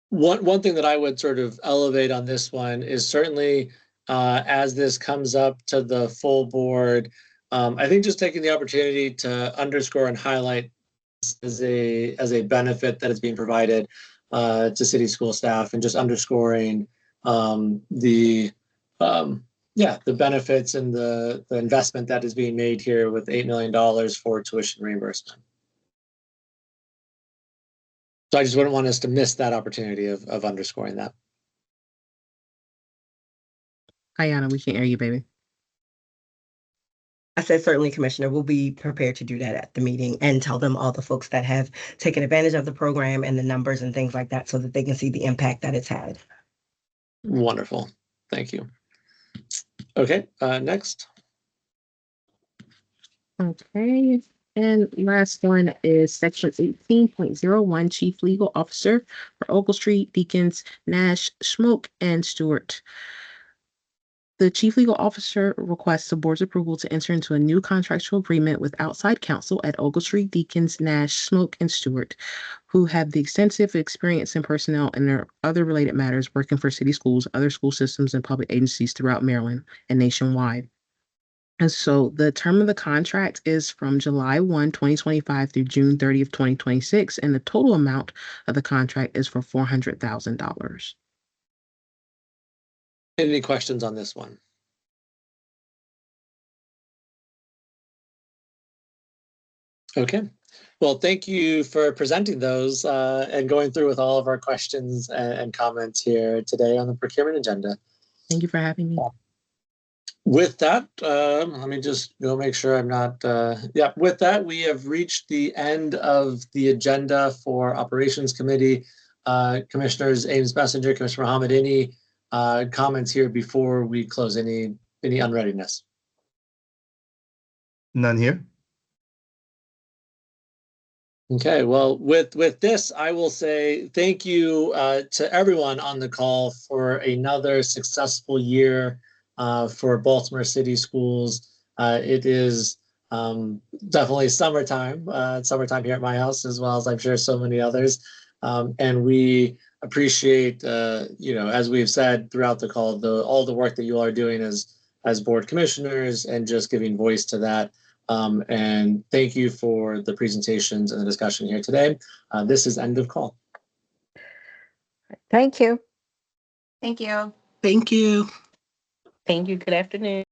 One thing that I would sort of elevate on this one is certainly as this comes up to the full board, I think just taking the opportunity to underscore and highlight as a benefit that is being provided to city school staff, and just underscoring the benefits and the investment that is being made here with $8 million for tuition reimbursement. So I just wouldn't want us to miss that opportunity of underscoring that. Ayana, we can't hear you, baby. I said certainly, Commissioner, we'll be prepared to do that at the meeting and tell them all the folks that have taken advantage of the program and the numbers and things like that so that they can see the impact that it's had. Wonderful. Thank you. Okay, next. Okay. And last one is section 18.01, Chief Legal Officer for Ogletree, Deacons, Nash, Smoke, and Stewart. The Chief Legal Officer requests the board's approval to enter into a new contractual agreement with outside counsel at Ogletree, Deacons, Nash, Smoke, and Stewart, who have the extensive experience in personnel and their other related matters working for city schools, other school systems, and public agencies throughout Maryland and nationwide. And so the term of the contract is from July 1, 2025 through June 30 of 2026, and the total amount of the contract is for $400,000. Any questions on this one? Okay. Well, thank you for presenting those and going through with all of our questions and comments here today on the procurement agenda. Thank you for having me. With that, let me just go make sure I'm not, with that, we have reached the end of the agenda for Operations Committee. Commissioners Ames Messenger, Commissioner Mohammed, any comments here before we close? Any unreadiness? None here. Okay, well, with this, I will say thank you to everyone on the call for another successful year for Baltimore City Schools. It is definitely summertime. It's summertime here at my house, as well as I'm sure so many others. And we appreciate, as we've said throughout the call, all the work that you all are doing as board commissioners and just giving voice to that. And thank you for the presentations and the discussion here today. This is end of call. Thank you. Thank you. Thank you. Thank you. Good afternoon.